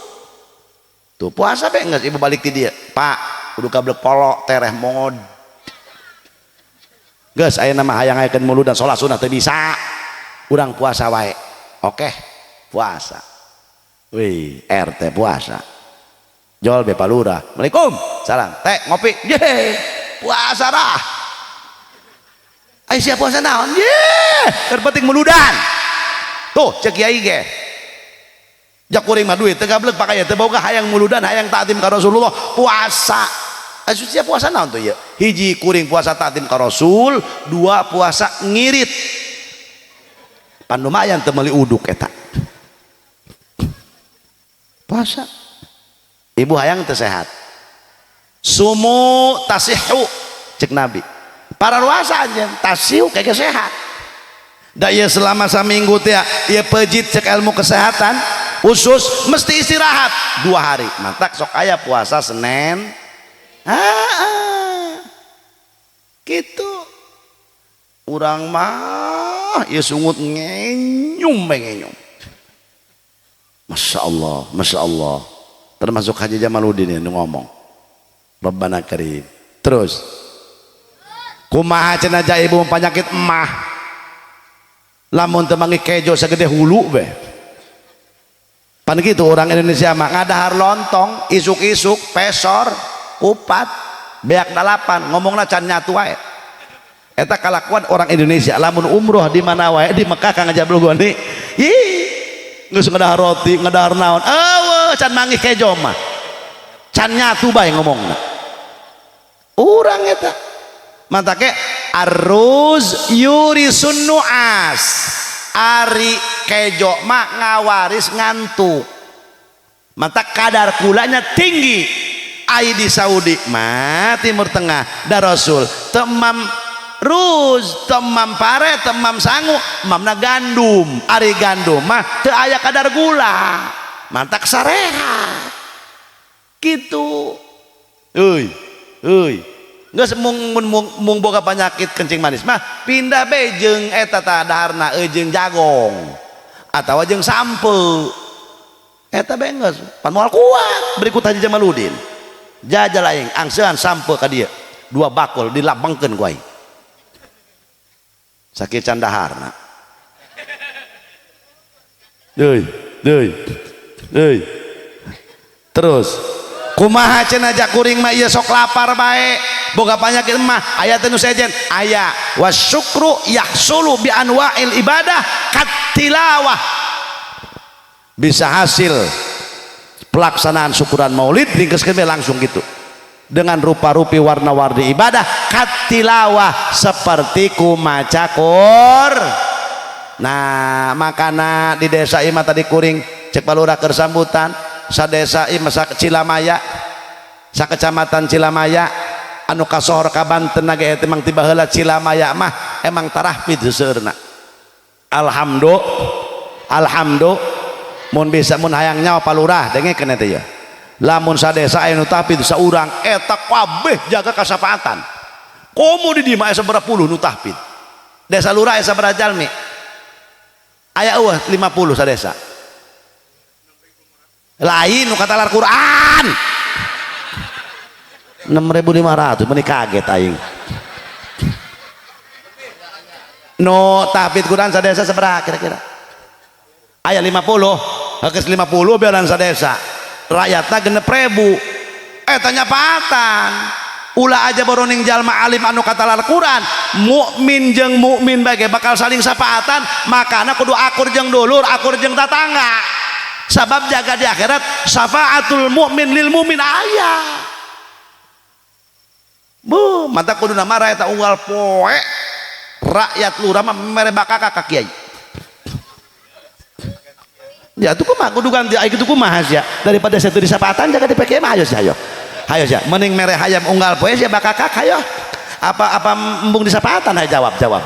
S1: Tuh puasa be geus ibu balik ti dieu. Pak, kudu kablek polok tereh mod. Geus ayeuna mah hayang ngayakeun maulud dan salat sunah teu bisa. Urang puasa wae. Oke, puasa. Wih, RT puasa. Jol be palura. Assalamualaikum. Salam. Teh ngopi. Ye, puasa dah. Ai sia puasa naon? Ye, terpenting muludan. Tuh cek kiai ge. Jak kuring mah duit teu gablek pakaya teu boga hayang muludan hayang takdim ka Rasulullah puasa. Asuh sia puasa naon tuh ya? Hiji kuring puasa takdim ka Rasul, dua puasa ngirit. Pan lumayan teu meuli uduk eta. Puasa. Ibu hayang teu sehat. Sumu tasihhu cek Nabi. Para ruasa aja tasiu kayak sehat. Da ieu selama saminggu teh ieu pejit cek ilmu kesehatan khusus mesti istirahat 2 hari. Mantak sok aya puasa Senin. Gitu. Urang mah ieu sungut ngenyum ngenyum. Masya Allah, Masya Allah. Termasuk Haji Jamaluddin yang ngomong. Rabbana Karim. Terus kumaha cenah ibu penyakit emah lamun teu mangi kejo sagede hulu be pan kitu orang Indonesia mah ngadahar lontong isuk-isuk pesor kupat beak dalapan ngomongna can nyatu wae eta kalakuan orang Indonesia lamun umroh di mana wae di Mekah Kang Jablul Goni ih geus ngadahar roti ngadahar naon eueuh can mangi kejo mah can nyatu bae ngomongna urang eta mantake aruz yurisun nuas ari kejo mak ngawaris ngantuk mantak kadar gulanya tinggi ai di Saudi mah Timur Tengah da Rasul temam ruz temam pare temam sangu mamna gandum ari gandum mah teu aya kadar gula mantak sarehat gitu euy geus mung boga penyakit kencing manis mah pindah be jeung eta tah daharna jeung jagong atawa jeung sampe eta be geus pan moal kuat berikut Haji Jamaluddin jajal aing angseun sampe ka dieu 2 bakul dilabengkeun ku aing sakit can daharna deui terus kumaha cenah jak kuring mah ieu sok lapar bae boga penyakit mah aya teh nu sejen aya wasyukru yahsulu bi anwa'il ibadah katilawah bisa hasil pelaksanaan syukuran maulid ringkeskeun langsung gitu dengan rupa-rupi warna-warni ibadah katilawah seperti ku maca nah makana di desa ieu mah tadi kuring cek palura keur sambutan sadesa ieu mah Cilamaya sakecamatan Cilamaya anu kasohor ka Banten ge eta emang tiba heula Cilamaya mah emang tarahpid seueurna alhamdulillah mun bisa mun hayang nyawa palurah dengekeun eta ya lamun sadesa aya nu tahpid saurang eta kabeh jaga kasapaatan komo di dieu mah aya sabaraha puluh nu tahpid desa lurah aya sabaraha jalmi aya eueuh 50 sadesa lain nu katalar Quran 6.500 meni kaget aing no tahfidz Quran sadesa sabaraha kira-kira aya 50 geus 50 bearan sadesa rakyatna 6.000 eta nyapaatan ulah aja boroning jalma alim anu katalar Quran mukmin jeung mukmin bage bakal saling sapaatan makana kudu akur jeung dulur akur jeung tatangga sabab jaga di akhirat syafaatul mukmin lil mukmin aya bu mata kudu namara eta unggal poe rakyat lurah mah mere bakaka ka kiai ya tuh kumaha kudu ganti ai kitu kumaha sia daripada saya di sapaatan jaga di PKM ayo sia hayo sia mending mere hayam unggal poe sia bakakak hayo apa embung di sapatan hayo jawab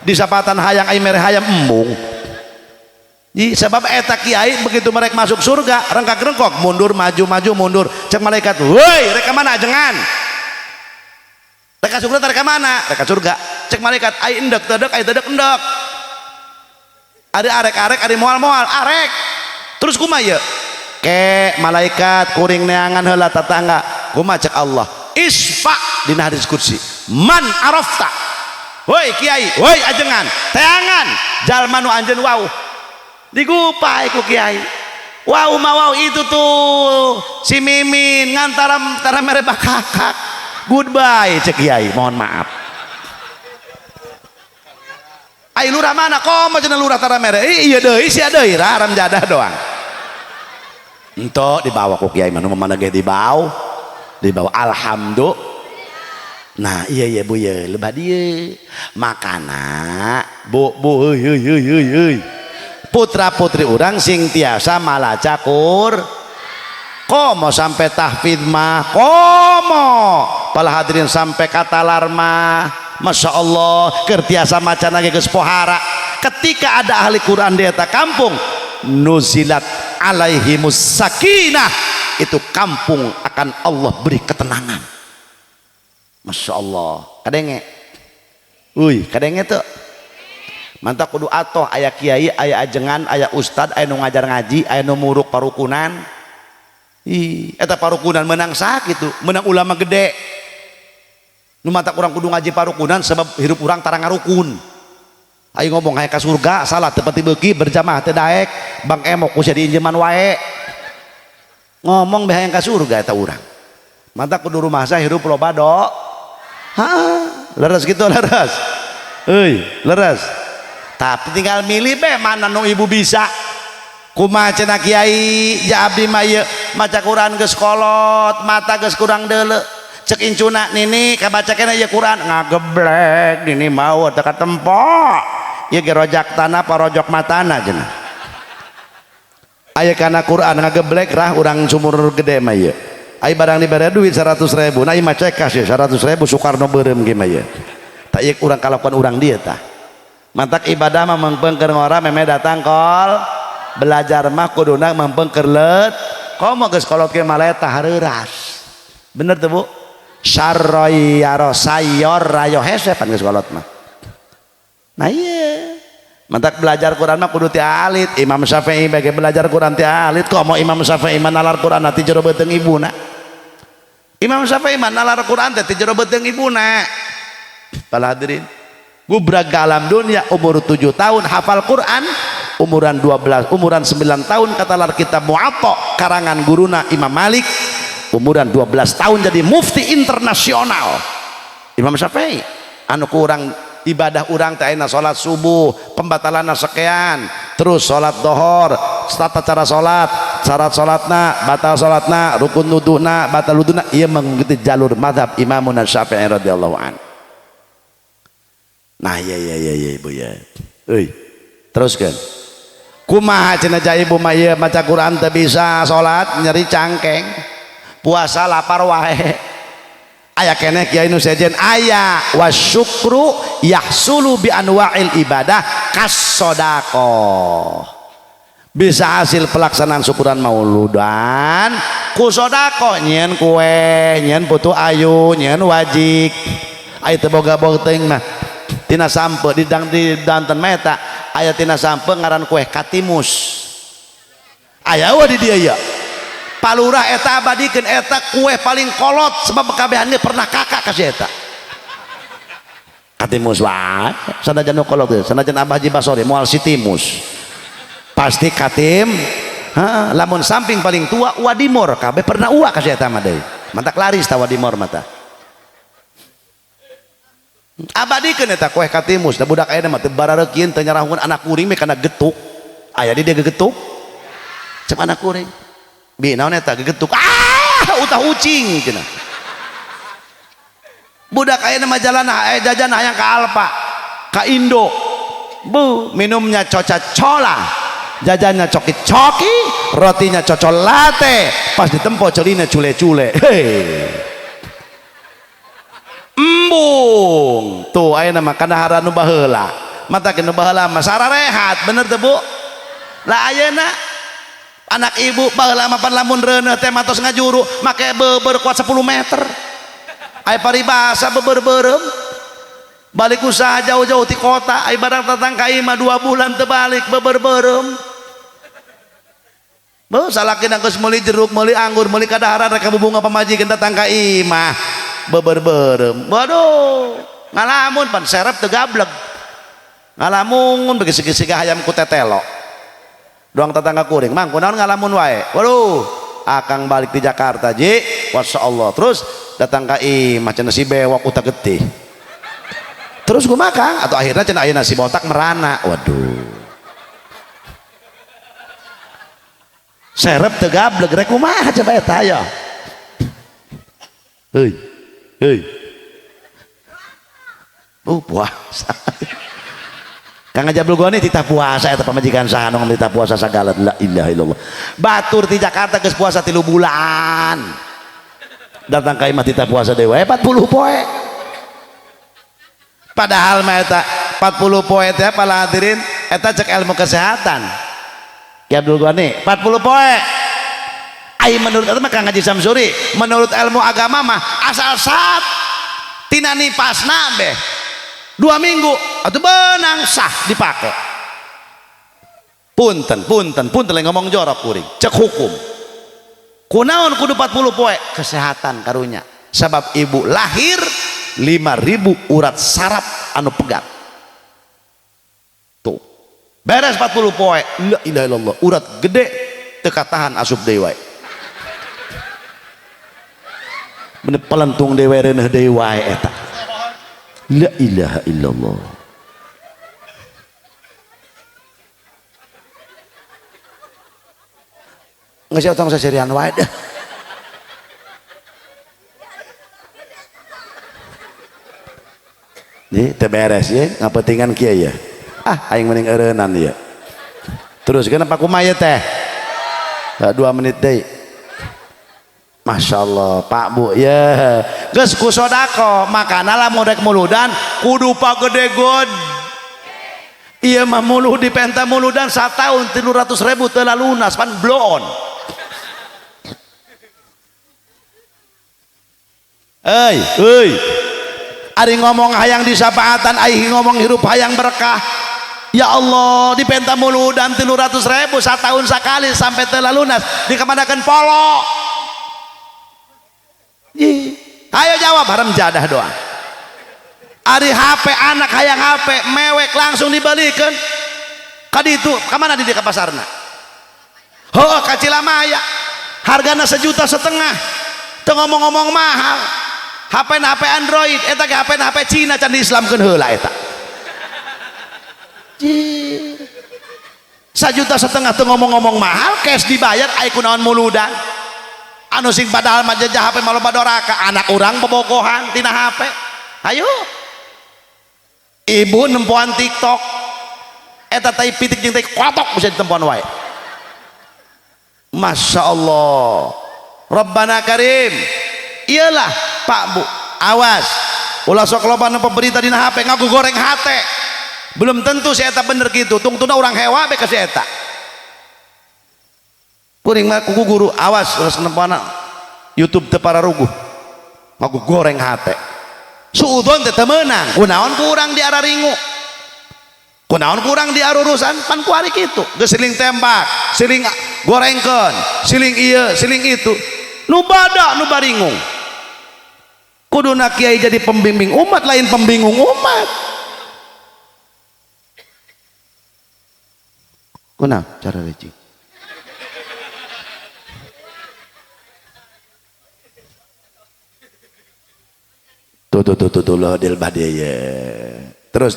S1: di sapatan hayang ai mere hayam embung di sebab eta kiai begitu mereka masuk surga rengkak rengkok mundur maju mundur cek malaikat woi rek mana ajengan rek surga rek mana rek surga cek malaikat ai endek tedek ai tedek endek ada arek-arek ada moal-moal arek terus kumaha ke malaikat kuring neangan heula tatangga kumaha cek Allah isfa dina hadis kursi man arafta woi kiai woi ajengan teangan jalma nu anjeun wau digupai ku kiai wau mah wau itu tuh si mimin ngantara mere bakakak goodbye cek kiai mohon maaf ai lurah mana komo cenah lurah tara mere iya deui sia deui raram jadah doang ento dibawa ku kiai manu mana ge dibawa alhamdulillah nah iya bu ya lebah dieu makana bu heuy putra putri urang sing tiasa malaca komo sampai tahfidz mah komo pala hadirin sampai katalar mah masya Allah kertiasa maca lagi geus pohara ketika ada ahli Quran di eta kampung nuzilat alaihimus sakinah itu kampung akan Allah beri ketenangan masya Allah kadenge tuh mantap kudu atoh aya kiai aya ajengan aya ustad aya nu ngajar ngaji aya nu muruk parukunan eta parukunan menang sakitu menang ulama gede nu mata kurang kudu ngaji parukunan sebab hirup urang tara ngarukun ayo ngomong hayang ka surga salah tepati beuki berjamaah teh daek bang emok ku sia diinjeman wae ngomong be hayang ka surga eta urang mata kudu rumah saya hirup loba do leres gitu leres euy leres tapi tinggal milih be mana nu ibu bisa kumaha cenah kiai ja abdi mah ieu maca Quran geus kolot mata geus kurang deuleu cek incuna nini kabaca kena ieu Quran ngageblek nini mau teu katempo ieu ge rojak tanah parojok matana cenah aya kana Quran ngageblek rah urang sumur gede mah ieu ai barang dibere duit 100.000 nah ieu mah cekas ya 100.000 Soekarno beureum ge mah ieu tak ieu urang kalakuan urang dieu tah mantak ibadah mah mengpengker ngora meme datang kol belajar mah kuduna mengpengker leut komo geus kolot ke maleta hareuras bener tuh bu syarroy yaro sayor rayo hese pan geus kolot mah nah iya mantak belajar Quran mah kudu ti alit Imam Syafi'i bage belajar Quran ti alit komo Imam Syafi'i mah nalar Quran ti jero beuteung ibuna Imam Syafi'i mah nalar Quran ti jero beuteung ibuna para hadirin gubrak alam dunia umur 7 tahun hafal Quran umuran 9 tahun katalar kitab Muwatta karangan guruna Imam Malik umuran 12 tahun jadi mufti internasional Imam Syafi'i anu kurang ibadah urang teh ayeuna salat subuh pembatalanna sekian terus salat dohor tata cara salat syarat salatna batal salatna rukun wudu'na batal wudu'na ieu mengikuti jalur mazhab Imam Syafi'i radhiyallahu an. Nah iya ibu ya euy teruskeun kumaha cenah ja ibu mah ieu maca Quran teu bisa salat nyeri cangkeng puasa lapar wae aya keneh kiai nu sejen aya wasyukru yahsulu bi anwa'il ibadah kasodaqah bisa hasil pelaksanaan syukuran mauludan ku sodaqah nyen kue nyen putu ayu nyen wajik aya teu boga-boga teuing mah tina sampe di danten meta aya tina sampe ngaran kue katimus aya we di dieu ya palurah eta abadikeun eta kue paling kolot sebab kabehan ge pernah kakak kasih eta katimus wae sanajan nu kolot sanajan Abah Haji Basori moal sitimus pasti katim lamun samping paling tua wadimor kabeh pernah uwa kasih eta mah deui mantak laris ta wadimor mata abadikeun eta kueh katimus da budak ayeuna mah teu barareukieun teu nyarahkeun anak kuring mah kana getuk aya di dia gegetuk cep anak kuring bi naon eta gegetuk utah ucing cenah budak ayeuna mah jalan jajan hayang ka Alfa ka Indo bu minumnya coca-cola jajannya coki-coki rotinya cocolate pas ditempo celina cule-cule embung tuh ayeuna mah kadahara nu baheula mata nu baheula mah sararehat bener teu Bu lah ayeuna anak ibu baheula mah pan lamun reuneuh teh matos ngajuru make beubeur kuat 10 meter aya paribasa beubeur-beureum balik usaha jauh-jauh ti kota aya barang datang ka imah 2 bulan teu balik beubeur-beureum beuh salakina geus meuli jeruk meuli anggur meuli kadahara rek kabubunga pamajikan datang ka imah beubeur-beureum waduh ngalamun pan serep teu gablek ngalamun begisik-gisik hayam ku tetelo doang tetangga kuring mang kunaon ngalamun wae waduh akang balik di Jakarta ji wasyaallah terus datang ka imah cenah si bewok utak getih terus kumaha Kang atau akhirnya cenah ayeuna si botak merana waduh serep teu gablek rek kumaha coba eta aya heuy puasa Kang Jabul Goni titah puasa eta pamajikan saha nu titah puasa sagala la ilaha illallah batur di Jakarta geus puasa 3 bulan datang ka imah titah puasa deui 40 poe padahal mah eta 40 poe teh pala hadirin eta cek ilmu kesehatan Ki Abdul Ghani 40 poe ai menurut eta mah Kang Haji Samsuri menurut ilmu agama mah asal saat tina nipasna beh 2 minggu atau benang sah dipakai punten lain ngomong jorok kuring cek hukum kunaon kudu 40 poe kesehatan karunya sebab ibu lahir 5.000 urat saraf anu pegat tuh beres 40 poe la ilaha illallah urat gede teu katahan asup deui wae bener pelentung deui reuneuh deui wae eta la ilaha illallah nggak sih otong seserian wae dah nih teberes ya ngapentingan kieu ya aing mending eureunnan ya terus kenapa kumaha teh 2 menit deui Masya Allah Pak Bu ya geus ku sodako makana lamun rek muludan kudu pagede-gede iya mah muluh di penta muludan sataun 300.000 teu lalunas pan bloon euy ari ngomong hayang disapaatan ai ngomong hirup hayang berkah ya Allah di penta muludan 300.000 sataun sakali sampai teu lalunas dikamadakeun polo ayo jawab haram jadah doang ari HP anak hayang HP mewek langsung dibalikan kaditu kamana di pasarna ka Cilamaya hargana 1,5 juta teu ngomong-ngomong mahal HP na HP Android eta ge HP na HP Cina can diislamkeun heula eta 1,5 juta teu ngomong-ngomong mahal cash dibayar aya kunaon muludan anu sing padahal mah jajah HP malah badoraka anak urang bobogohan tina HP ayo ibu nempoan TikTok eta tai pitik jeung tai kotok bisa ditempoan wae Masya Allah Rabbana Karim iyalah Pak Bu awas ulah sok loba pemberita dina HP ngaku goreng hate belum tentu si eta bener gitu tungtuna urang hewa be ka si eta kuring mah kuku guru awas terus nempana YouTube teu pararuguh ngaku goreng hate suudon teh teu meunang kunaon ku urang diararingu kunaon ku urang diarurusan pan ku ari kitu geus siling tembak siling gorengkeun siling ieu siling itu nu bada nu baringung kuduna kiai jadi pembimbing umat lain pembingung umat kunaon cara recing tuh loh dil badaya. Terus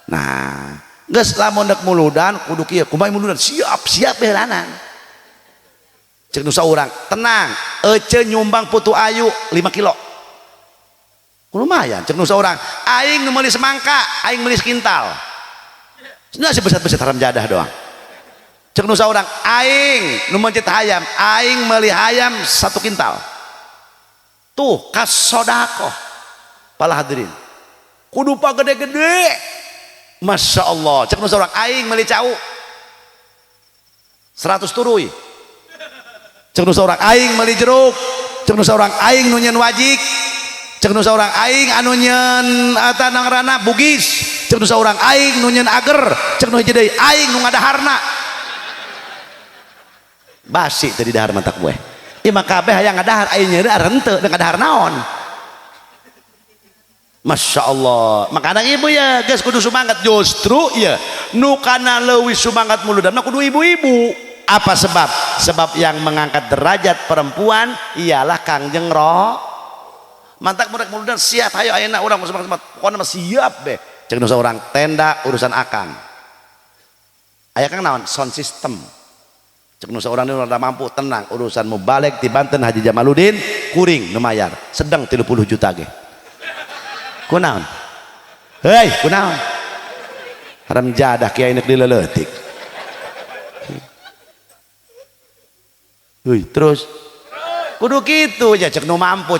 S1: nah geus lamun dek muludan kudu kieu kumaha muludan siap belanan cek nu saurang tenang ece nyumbang putu ayu 5 kilo lumayan cek nu saurang aing nu meuli semangka aing meuli sekintal cenah sebesar-besar haram jadah doang cek nu saurang aing nu mencit hayam aing meuli hayam 1 kintal tuh kas sodakoh pala hadirin kudu pa gede-gede. Masya Allah cek nu saurang aing meuli cau 100 turuy cek nu saurang aing meuli jeruk cek nu saurang aing nu nyeun wajik cek nu saurang aing anu nyeun eta nangrana bugis cek nu saurang aing nu nyeun ager cek nu hiji deui aing nu ngadaharna basi teh di dahar mata gue ieu mah kabeh hayang ngadahar aing nyeureun arenteu ngadahar naon. Masya Allah makanya ibu ya guys kudu semangat justru ya nu kana leuwih semangat muludan kudu ibu-ibu apa sebab yang mengangkat derajat perempuan ialah Kangjeng Roh mantak murek muludan siap hayo ayeuna urang semangat pokona mah siap be cek nu saurang tenda urusan akang aya kang naon sound system cek nu saurang nu rada mampu tenang urusan mubalek ti Banten Haji Jamaluddin kuring nu mayar sedang 30 juta ge kunaon hei kunaon haram jadah kiai nek dileleutik heuy terus kudu kitu ya cek nu mampu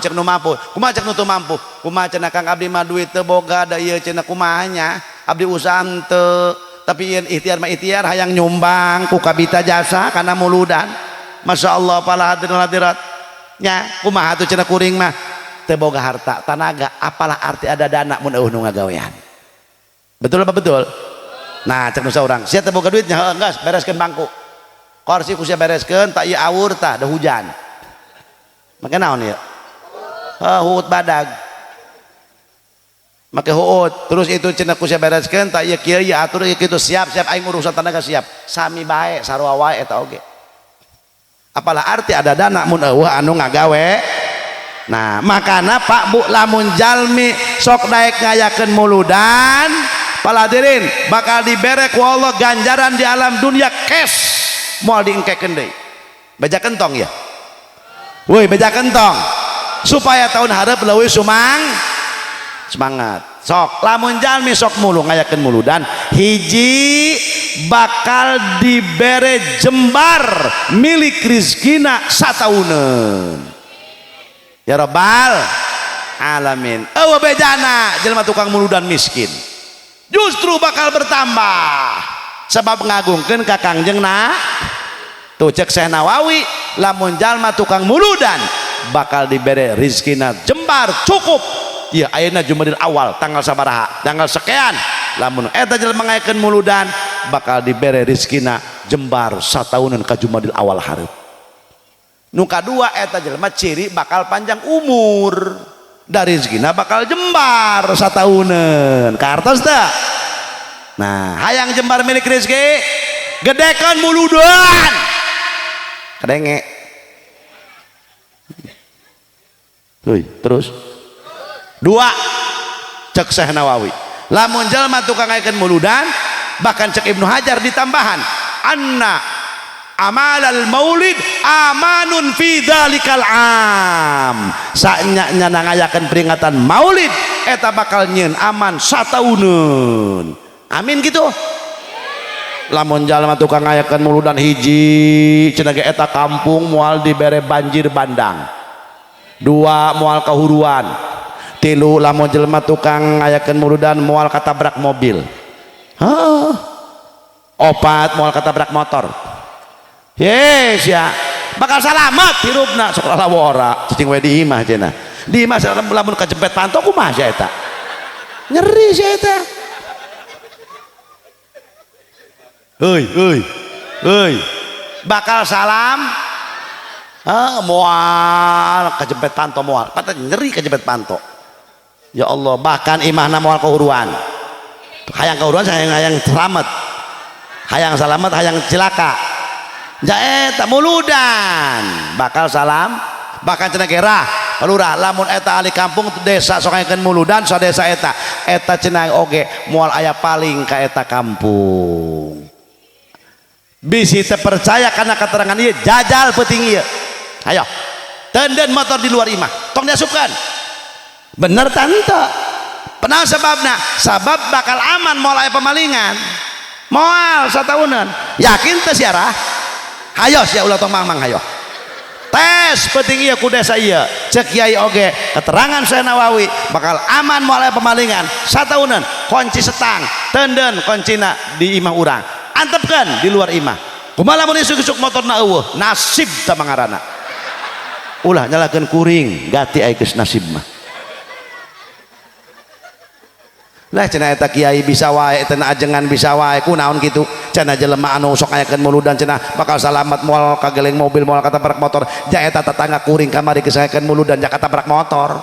S1: kumaha cek nu teu mampu kumaha cenah Kang abdi mah duit teu boga da ieu cenah kumaha nya abdi usaha teu tapi yen ikhtiar mah ikhtiar hayang nyumbang ku kabita jasa kana muludan Masya Allah pala hadirin hadirat nya kumaha tuh cenah kuring mah teu boga harta tanaga apalah arti ada dana mun eueuh nu ngagawean betul apa betul nah cek nu saurang sia teu boga duitnya heuh geus bereskeun bangku kursi ku sia bereskeun tak ieu awur tah da hujan make naon ieu huut badag make huut terus itu cenah ku sia bereskeun tak ieu kieu ieu atur ieu kitu siap aing urusan tanaga siap sami bae sarua wae eta oge apalah arti ada dana mun eueuh anu ngagawe. Nah makana Pak Bu lamun jalmi sok daek ngayakeun muludan paladirin bakal dibere ku Allah ganjaran di alam dunia cash moal diengkekeun deui beja kentong ya woi beja kentong supaya tahun hareup leuwih semangat sok lamun jalmi sok mulu ngayakeun muludan hiji bakal dibere jembar milik rizkina satauneun ya Rabbal alamin eueuh bejana jelema tukang muludan miskin justru bakal bertambah sebab ngagungkeun ka Kangjengna tuh cek Syekh Nawawi lamun jalma tukang muludan bakal dibere rizkina jembar cukup ya ayeuna Jumadil Awal tanggal sabaraha tanggal sekian lamun eta jelema ngayakeun muludan bakal dibere rizkina jembar satauneun ka Jumadil Awal hareup nu kadua eta jelema ciri bakal panjang umur dari rezekina bakal jembar satauneun kartos teh nah hayang jembar milik rezeki gedekeun muludan kadenge heuy terus dua cek Syekh Nawawi lamun jelema tukang ngayakeun muludan bahkan cek Ibnu Hajar ditambahan anna amalal maulid amanun fi dzalikal am sanya ngayakeun peringatan maulid eta bakal nyieun aman satauneun amin gitu lamun jalma tukang ngayakeun muludan hiji cenah ge eta kampung moal dibere banjir bandang dua moal kahuruan tilu lamun jelma tukang ngayakeun muludan moal katabrak mobil opat moal katabrak motor yes ya bakal salamet hirupna sok lalawora cicing we di imah cenah di imah lamun kajempet panto kumaha sia eta nyeri sia eta euy bakal salam moal kajempet panto moal patah nyeri kajempet panto ya Allah bahkan imahna moal kahuruan hayang kahuruan hayang selamat hayang selamat hayang cilaka jaeta muludan bakal salam bahkan cenah gerah palurah lamun eta ahli kampung desa sok ngayakeun muludan so desa eta cenah oge moal aya paling ka eta kampung bisi teu percaya karena keterangan ieu jajal peuting ieu ayo tenden motor di luar imah tong diasupkan bener tante pernah sebabna sabab bakal aman moal aya pemalingan moal sataunan yakin teh siarah hayo sia ulah tong mang hayo tes penting ieu ku desa ieu cek kiai oge keterangan Syekh Nawawi bakal aman moal aya pemalingan sataunan kunci setang tenden kuncina di imah urang antepkeun di luar imah kumaha lamun isuk-isuk motorna eueuh nasib tah mangarana ulah nyalakeun kuring gati aya geus nasib mah lah cenah eta kiai bisa wae eta ajengan bisa wae kunaon kitu cenah jelema anu sok ngayakeun muludan cenah bakal salamat moal kageleng mobil moal katabrak motor ja eta tetangga kuring kamari geus ngayakeun muludan ja katabrak motor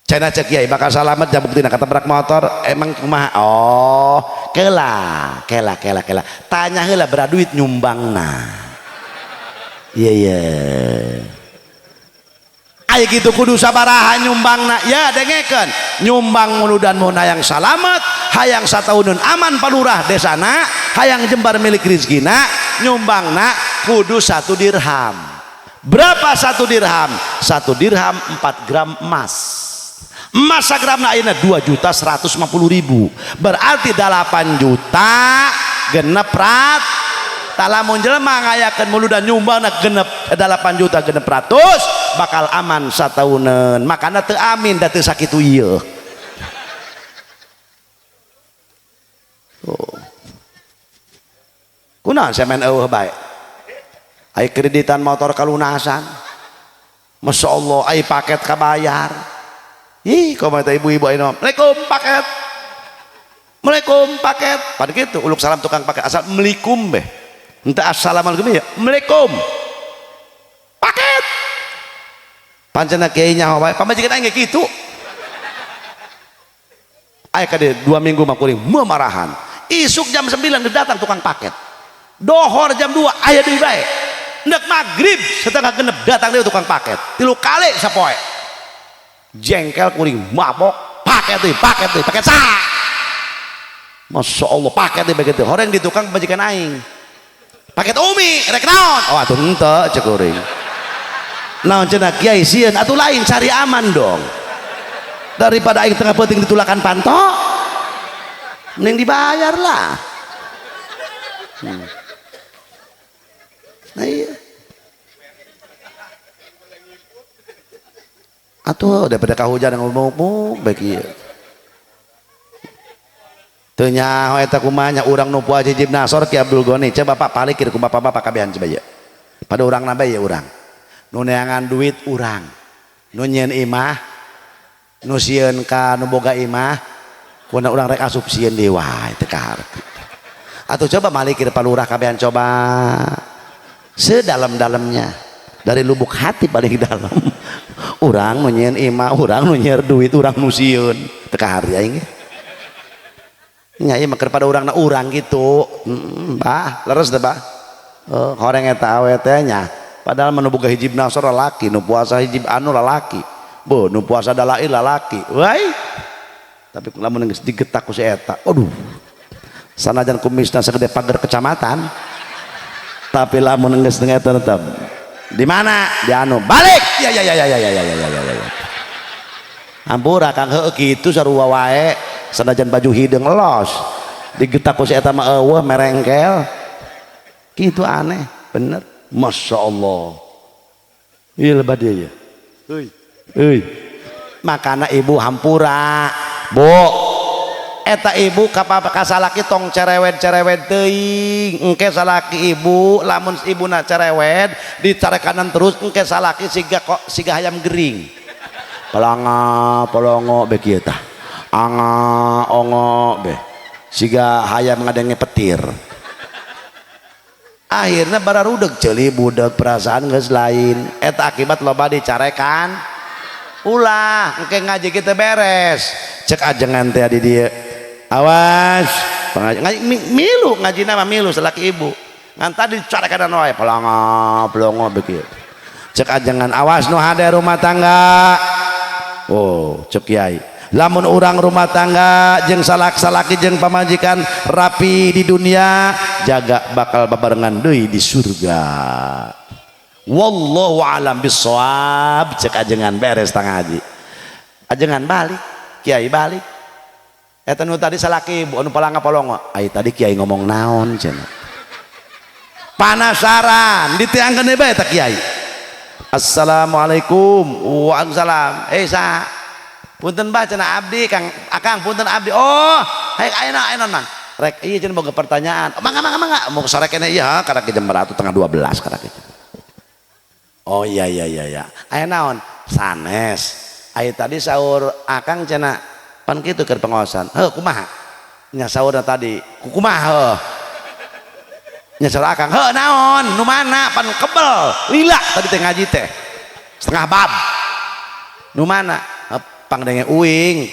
S1: cenah cek kiai bakal salamat ja buktina katabrak motor emang kumaha oh kela tanya heula berapa duit nyumbangna iya aya gitu kudu sabaraha nyumbangna ya dengekeun nyumbang muludan mun hayang salamet hayang satahunun aman palurah desana hayang jembar milik rizkina nyumbangna kudu 1 dirham berapa 1 dirham 1 dirham 4 gram emas sagramna ayeuna 2.150.000 berarti 8 juta genep rat talamun jelema ngayakeun muludan nyumbangna genep 8 juta genep ratus bakal aman satauneun makana teu amin da teu sakitu ieu kunaon semen eueuh bae aya kreditan motor kalunasan Masya Allah aya paket kabayar ih komenta ibu-ibu ayeuna Assalamualaikum paket pada kitu uluk salam tukang paket asal melikum beh henteu assalamualaikum ya melikum paket pancena kiai nyaho wae pamajikan aing ge kitu aya ka dieu 2 minggu mah kuring memarahan isuk jam 9 datang tukang paket dohor jam 2 aya deui bae hendak magrib setengah genep datang deui tukang paket 3 kali sapoe jengkel kuring mabok paket sah Masya Allah paket deui begitu horeng di tukang pamajikan aing paket umi rek naon oh atuh henteu cek kuring naon cenah kiai sieun atuh lain cari aman dong daripada aing tengah penting ditulakan pantok mending dibayar lah nah iya atuh daripada kahujan ngomong baik ieu teu nyaho eta kumaha nya urang nu poe hijib nasor Ki Abdul Ghani coba Bapak palikir ku bapak-bapak kabehan coba ya pada urang nambah ya urang nu neangan duit urang nu nyieun imah nu sieun ka nu boga imah kuna urang rek asup sieun deui wae teu kaharep atuh coba malikir palurah kabehan coba sedalam-dalamnya dari lubuk hati paling dalam urang nu nyieun imah urang nu nyieun duit urang nu sieun teu kaharep aing nya ieu mah pada urangna urang gitu bah leres teh bah horeng eta awe teh nya padahal mah nu boga hijib nasor lalaki nu puasa hijib anu lalaki beuh nu puasa dalail lalaki wai tapi lamun geus digetak ku si eta aduh sanajan kumisna sagede pager kecamatan tapi lamun geus teu eta tetep di mana di anu balik ya ampura kang heuh kitu sarua wae sanajan baju hideung los digetak ku si eta mah eueuh merengkel kitu aneh bener Masya Allah ieu lebat ieu euy makana ibu hampura bu eta ibu ka salaki tong cerewet teuing engke salaki ibu lamun ibuna cerewet dicarekanan terus engke salaki siga hayam gering polongo be kieu tah anga ongo be siga hayam ngadenge petir akhirnya bararudeg ceuli budak perasaan geus lain eta akibat loba dicarekan ulah engke ngaji kita beres cek ajengan teh di dieu awas ngaji milu ngajina mah milu salaki ibu ngan tadi dicarekan wae pelongo begitu cek ajangan awas nu hade rumah tangga. Oh cek kiai lamun orang rumah tangga jeung salak-salaki jeung pamajikan rapi di dunia jaga bakal babarengan deui di surga. Wallahu alam bisawab. Cek ajengan beres tang haji ajengan balik kiai balik eta nu tadi salaki bu anu palanga polongo ai tadi kiai ngomong naon cenah penasaran ditiangkeun bae eta kiai. Assalamualaikum. Waalaikumsalam. Sa punten bah cenah abdi Kang Akang punten abdi. Oh hayek ayeuna man rek ieu cenah boga pertanyaan. Mangga mau sore kene ieu kada ke jam 11:30 kada ke. Oh iya aya naon sanes aya tadi sahur Akang cenah pan kitu keur pengaosan. Heuh kumaha nya sahurna tadi kumaha heuh nya sahur Akang heuh naon nu mana pan kebel lila tadi teh ngaji teh setengah bab nu mana pangdenge uing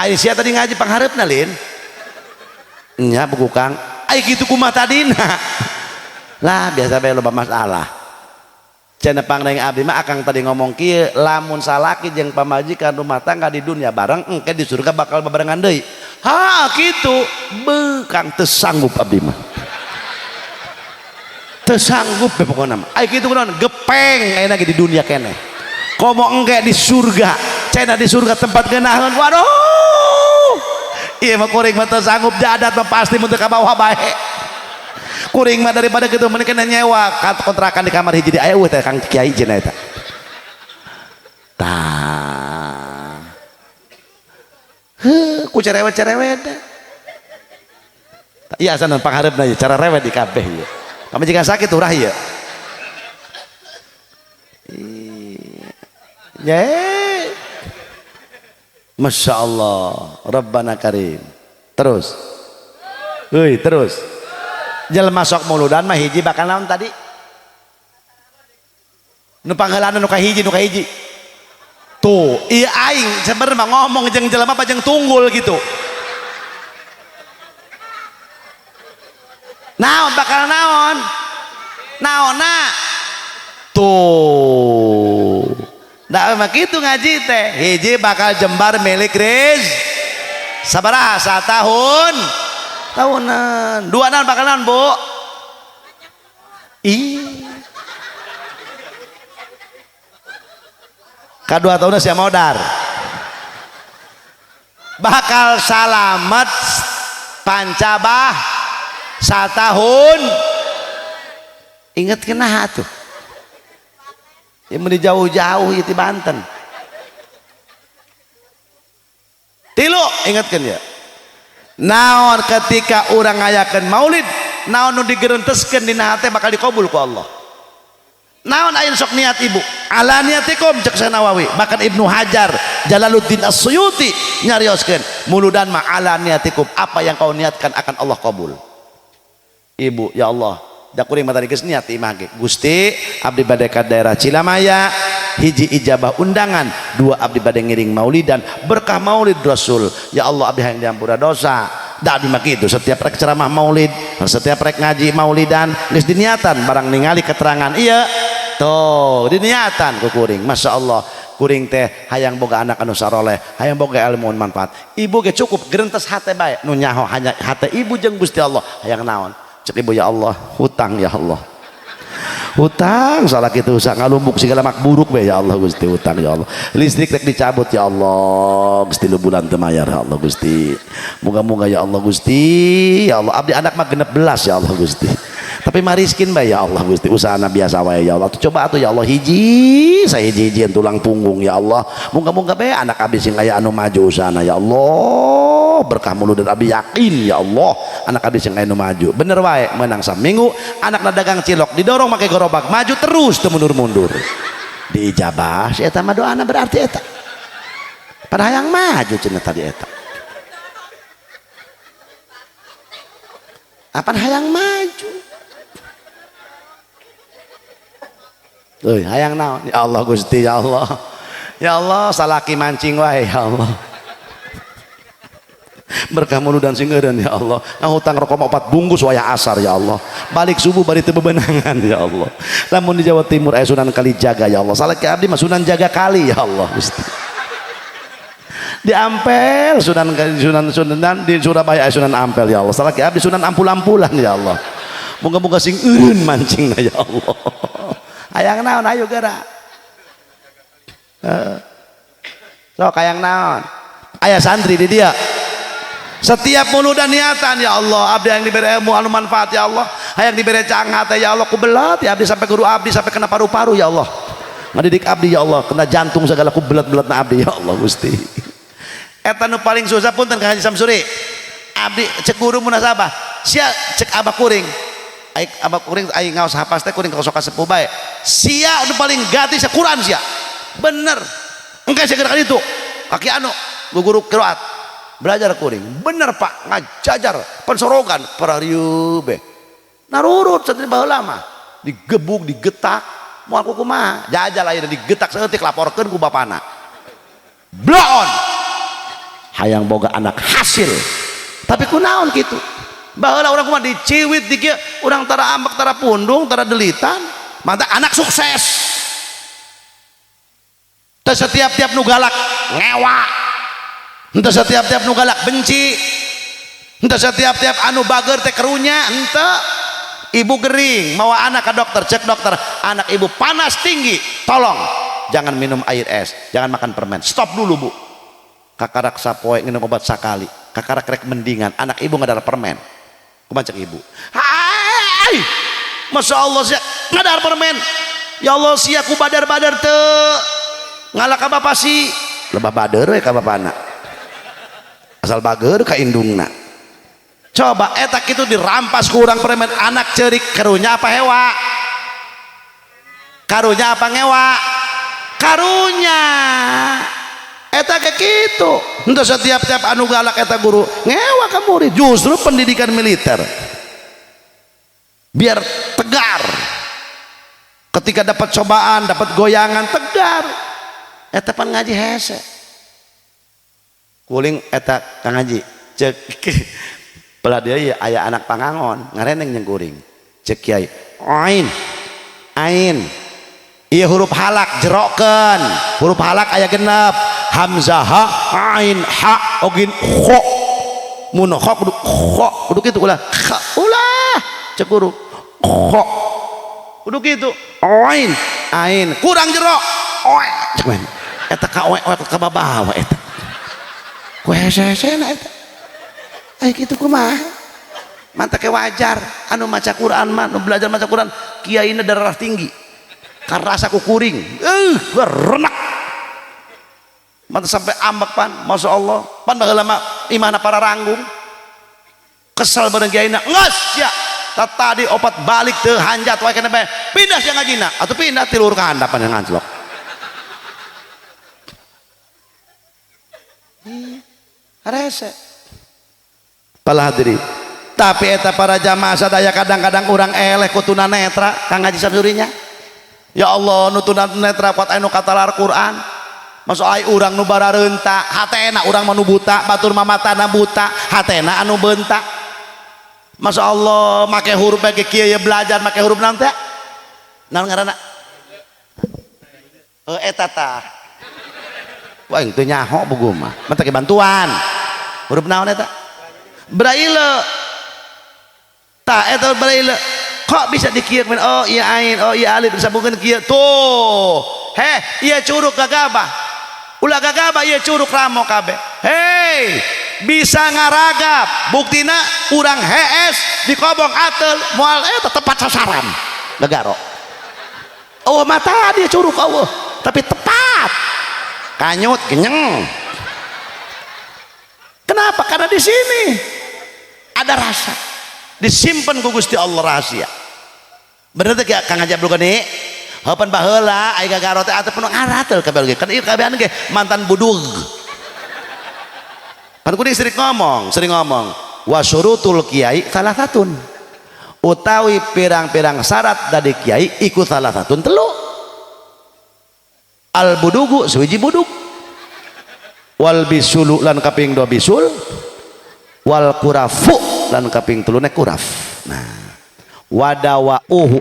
S1: Aisyah tadi ngaji panghareupna lin nya buku Kang ai kitu kumaha tadina lah biasa bae loba masalah cenah pangdenge abdi mah Akang tadi ngomong kieu lamun salaki jeung pamajikan rumah tangga di dunia bareng engke di surga bakal babarengan deui ha kitu beuh Kang teu sanggup abdi mah teu sanggup be pokona mah ai kitu kunaon gepeng ayeuna ge di dunia keneh komo engke di surga cenah di surga tempat geunaheun waduh ieu mah kuring mah teu sanggup jadat mah pasti mun teu ka bawah bae kuring mah daripada kitu mending kena nyewa kontrakan di kamar hiji di aya teh Kang Kiai cenah eta tah ku cerewet-cerewet iya sanan panghareupna ieu cara rewet di kabeh ieu kami jika sakit urah ieu ye Masya Allah Rabbana Karim terus terus jelema sok muludan mah hiji bakal naon tadi nu pangheulana nu kahiji tuh iya aing sebenarnya mah ngomong jeung jelema apa jeung tunggul gitu naon bakal naonna tuh da mah kitu ngaji teh hiji bakal jembar milik sabaraha satahun tahunan dua naon bakal naon bu kadua tahunna sia modar bakal salamet pancabah satahun inget kena tuh yang mau jauh-jauh itu Banten tilu ingatkan ya naon ketika orang ngayakeun maulid naon nu digereenteskeun dina hate bakal dikabul ku Allah naon ayeuna sok niat ibu ala niatikum cek Nawawi bahkan Ibnu Hajar Jalaluddin As-Suyuti nyarioskeun muludan ma ala niatikum apa yang kau niatkan akan Allah kabul ibu ya Allah da kuring mah tadi geus niat imah ge Gusti abdi bade ka daerah Cilamaya hiji ijabah undangan dua abdi bade ngiring maulidan berkah maulid Rasul ya Allah abdi hayang diampura dosa da abdi mah kitu setiap rek ceramah maulid setiap rek ngaji maulidan geus diniatan barang ningali keterangan iya tuh diniatan ku kuring Masya Allah kuring teh hayang boga anak anu saroleh hayang boga ilmu manfaat ibu ge cukup gerentes hate bae nu nyaho hanya hate ibu jeung Gusti Allah hayang naon cek ibu ya Allah hutang ya Allah hutang salah kita usah ngalumbuk segala mak buruk be ya Allah Gusti hutang ya Allah listrik rek dicabut ya Allah Gusti lu bulan teu mayar ya Allah Gusti moga-moga ya Allah Gusti ya Allah abdi anak mah 16 ya Allah Gusti tapi mariskin bae ya Allah Gusti usahana biasa wae ya Allah coba atuh ya Allah hiji sahiji-hijian tulang punggung ya Allah moga-moga bae anak abdi sing aya anu maju usahana ya Allah berkah mulu dan abdi yakin ya Allah anak abdi sing aya anu maju bener wae menang saminggu anak dagang cilok didorong make gerobak maju terus teu mundur-mundur diijabah si eta mah doana berarti eta pada hayang maju cenah tadi eta apa hayang maju tuh hayang naon ya Allah Gusti ya Allah salaki mancing wae ya Allah berkah dan singeureun ya Allah, ngahutang rokok 4 bungkus wayah asar ya Allah, balik subuh bari teu bebenangan ya Allah. Lamun di Jawa Timur aya Sunan Kalijaga ya Allah, salaki abdi mah Sunan Jaga Kali ya Allah Gusti. Di Ampel Sunan di Surabaya aya Sunan Ampel ya Allah, salaki abdi Sunan Ampul-ampulan ya Allah. Moga-moga sing eureun mancingna ya Allah. Hayang naon ayo geura. Sok hayang naon. Aya santri di dia. Setiap muludan niatan ya Allah, abdi yang diberi ilmu anu manfaat ya Allah, hayang diberi canghat ya Allah, kubelat ya abdi sampai guru abdi sampai kena paru-paru ya Allah. Ngadidik abdi ya Allah, kena jantung segala kubelat-belatna abdi ya Allah Gusti. Eta nu paling susah punten Kang Haji Samsuri. Abdi cek guru munasabah. Sia cek abah kuring. Abah kuring aing ngaos hapas teh kuring kosok sepuh bae. Sia nu paling gati sa Quran sia. Bener. Engke segera kali itu. Kaki anu guru qiraat. Belajar kuring. Bener Pak, ngajajar pensorogan para rieu be. Narurut santri baheula mah. Digebuk, digetak. Moal ku kumaha? Jajal aya digetak saeutik laporkeun ku bapana. Bloon. Hayang boga anak hasil. Tapi kunaon kitu? Baheula urang kumaha diciwit di kieu, urang tara ambek tara pundung, tara delitan, mantap anak sukses. Teu setiap-tiap nu galak ngewa. Henteu setiap-tiap nu galak benci. Henteu setiap-tiap anu bager teh kerunya, henteu. Ibu gering mawa anak ke dokter, cek dokter, anak ibu panas tinggi, tolong jangan minum air es, jangan makan permen, stop dulu Bu. Kakarak sapoe minum obat sakali, kakarak rek mendingan, anak ibu ngadar permen. Kumaha cek ibu? Hai, masya Allah sia ngadar permen. Ya Allah sia ku badar-badar teu ngalak ka bapak si lebah bader we ka bapana. Asal bager ka indungna. Coba etak itu dirampas kurang permen, anak cerik karunya apa hewa? Karunya apa ngewa? Karunya. Eta kayak gitu. Untuk setiap-tiap anu galak eta guru ngewa ka murid. Justru pendidikan militer biar tegar. Ketika dapat cobaan, dapat goyangan, tegar. Eta pan ngaji hese. Kuling eta Kang Haji cek pela dia aya anak pangangon ngareneng jeung kuring. Cek kiai ain iya huruf halak jerokeun, huruf halak aya genep, hamzah ha ain ha ogin kho, mun kho kudu kitu ulah cek guru kho kudu kitu ain kurang jero oe cek men eta ka oe ka babawa eta ku hese-hesena eta aya kitu kumaha mantap ke wajar anu maca Quran mah anu belajar maca Quran kiaina darah tinggi karena rasa kukuring renak mantap sampai ambek pan masya Allah pan baheula mah imahna para ranggung kesel bareng kiaina nges ya tadi opat balik teu hanjat wae kana bae pindah sia ngajina atuh pindah ti luhur ka handapan yang nganclok rese pala hadiri. Tapi eta para jamaah sadaya kadang-kadang urang eleh ku tunanetra Kang Haji Samsurinya. Ya Allah nu tunanetra kuat anu katalar Quran. Masuk ai urang nu barareunta, hatena urang mah nu buta, batur mamatana buta, hatena anu beunta. Masya Allah make huruf bagi kieu belajar make huruf naon teh? Naon ngaranna? Eta tah. Wah teu nyaho bugu mah. Mata ke bantuan. Huruf naon eta? Braille. Tah eta braille. Kok bisa dikieu oh iya ain, oh iya alif disambungkeun kieu. Tuh. Iya curug gagabah. Ulah gagabah ieu curug ramo kabeh. Hei, bisa ngaragap. Buktina urang HS di kobong atel moal eta tepat sasaran. Negaro. Oh mata dia curug Allah, tapi tepat. Kanyut kenyeng. Kenapa? Karena di sini ada rasa. Disimpan ku Gusti Allah rahasia. Bener teh Kang Haji Abdul Ghani? Heupan baheula aya gagaro teh atuh penuh ngaratel kabeh ge. Kan ieu kabehan ge mantan budug. Kan kuning sering ngomong, wa syurutul kiai salasatun. Utawi pirang-pirang syarat dari kiai ikut salasatun telu. Al budugu suwiji budug. Wal bisulu lan kaping 2 bisul. wal kurafu lan kaping tulune kuraf. Nah wadawauhu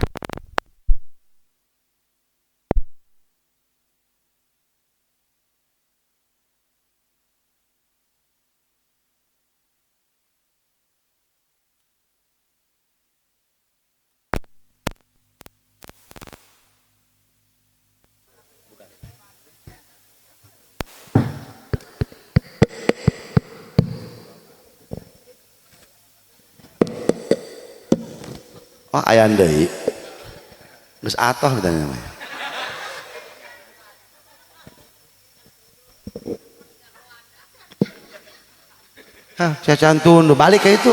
S1: oh aya deui geus atoh kita namanya. Hah, saya cantun balik ke itu.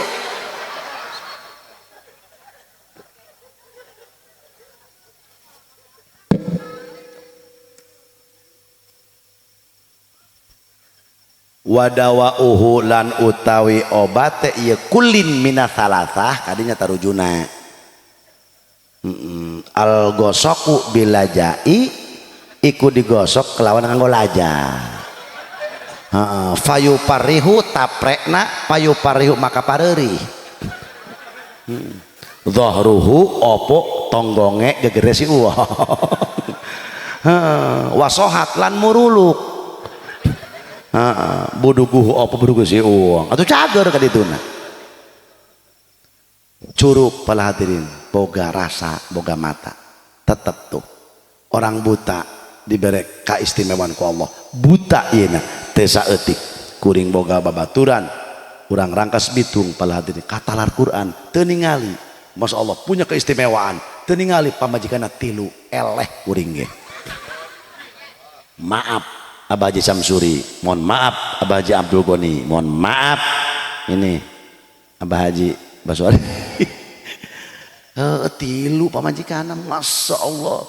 S1: Wadawauhu lan utawi obat ieu kulin minasalasah kadinya tarujuna. Al gosoku bilajai iku digosok kelawan nganggo laja. Fayu parihu taprekna payu parihu maka pareurih. Dhahruhu opo tonggonge gegere si uang. Wasohat lan muruluk. Buduguh opo buduguh si uang atuh cager ka dituna. Curug pala hadirin boga rasa boga mata tetep tuh orang buta diberi keistimewaan ku Allah buta ieu teu saeutik kuring boga babaturan urang rangkas bitung pala hadirin katalar Quran teu ningali Masya Allah punya keistimewaan teu ningali pamajikanna tilu eleh kuring ge. Maaf Abah Haji Samsuri, mohon maaf Abah Haji Abdul Goni, mohon maaf ini Abah Haji Baswari. Tilu pamajikanna Masya Allah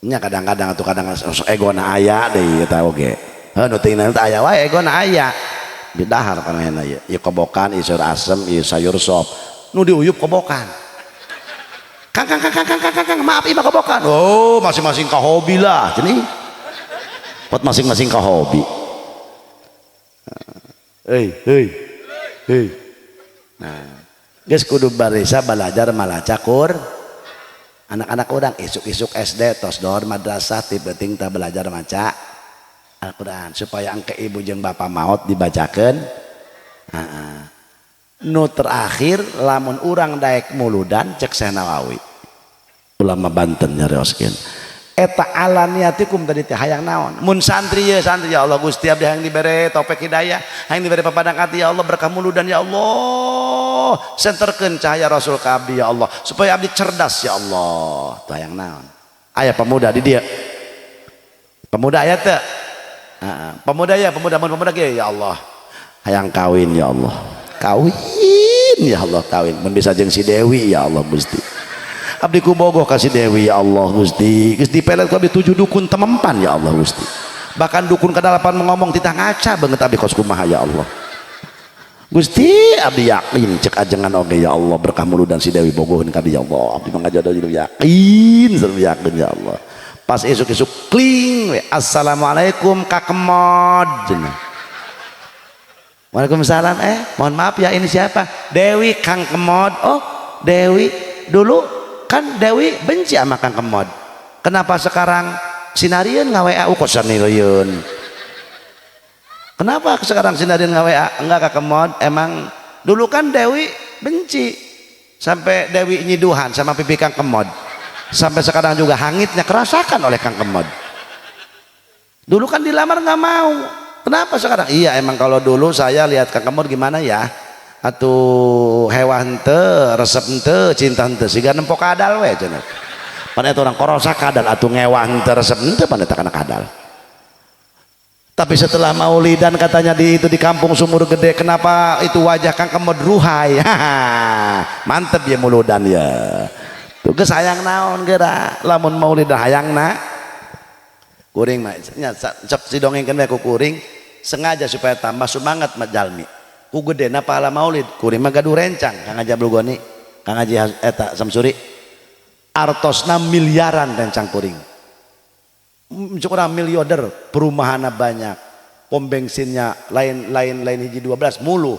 S1: nya kadang-kadang atau kadang egona aya deh eta oge nu teu aya wae egona aya di dahar kana ieu kobokan ieu sayur asem ieu sayur sop nu diuyup kobokan kang maaf ieu kobokan oh masing-masing ka hobi lah cenih pot masing-masing ka hobi nah geus kudu barisa balajar malaca anak-anak orang isuk-isuk SD tos dor madrasah ti penting ta belajar maca Al-Quran supaya angke ibu jeung bapak maot dibacakeun. Nu terakhir lamun urang daek muludan cek Syekh Nawawi ulama Banten nyarioskeun eta alaniatikum tadi teh hayang naon mun santri ya Allah Gusti abdi hayang dibere taufik hidayah hayang dibere papadang ati ya Allah berkah muludan ya Allah senterkeun cahaya Rasul ka abdi ya Allah supaya abdi cerdas ya Allah tuh hayang naon aya pemuda di dia pemuda aya teu pemuda ge ya Allah hayang kawin ya Allah kawin ya Allah kawin mun bisa jeung si Dewi ya Allah Gusti abdi kubogoh kasih Dewi ya Allah Gusti geus dipelet ku abdi 7 dukun temempan ya Allah Gusti bahkan dukun kadalapan ngomong titah ngaca banget abdi kos kumaha ya Allah Gusti abdi yakin cek ajengan oge ya Allah berkah muludan si Dewi bogohkeun ka abdi ya Allah abdi mangajodoh jeung yakin sareng yakin ya Allah pas esuk-esuk kling we assalamualaikum Kak Kemod Waalaikumsalam mohon maaf ya ini siapa Dewi Kang Kemod oh Dewi dulu kan Dewi benci sama Kang Kemod kenapa sekarang sinarieun nga-WA kok sanirieun kenapa sekarang sinarieun nga-WA enggak Kang Kemod emang dulu kan Dewi benci sampai Dewi nyiduhan sama pipi Kang Kemod sampai sekarang juga hangitnya kerasakan oleh Kang Kemod dulu kan dilamar nggak mau kenapa sekarang iya emang kalau dulu saya lihat Kang Kemod gimana ya atuh hewan teu resep teu cinta teu siga nempok kadal we cenah pan eta orang korosa kadal atuh ngewan teu resep teu pan eta kana kadal tapi setelah maulidan katanya di kampung Sumur Gede kenapa itu wajah Kang Kemod ruhai mantep ya muludan ya tuh geus hayang naon geura lamun maulidan hayangna kuring mah nya cep sidongengkeun we ku kuring sengaja supaya tambah semangat mah jalmi ku gedena pahala maulid kuring mah gaduh rencang Kang Haji Abdul Goni Kang Haji eta Samsuri artosna miliaran rencang kuring cukup miliarder perumahanna banyak pom bensinnya lain hiji 12 mulu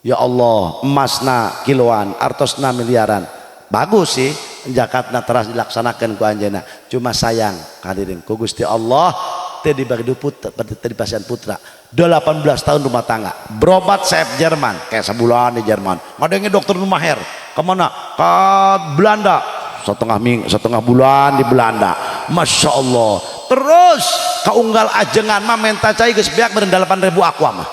S1: ya Allah emasna kiloan artosna miliaran bagus sih zakatna teras dilaksanakan ku anjeunna cuma sayang hadirin ku Gusti Allah teu dibagi putra teu dipasihan putra 18 tahun rumah tangga berobat sep Jerman kayak sebulan di Jerman ngadenge dokter nu maher kemana ke Belanda setengah bulan di Belanda Masya Allah terus kaunggal ajengan mah menta cai geus beak beren 8.000 aqua mah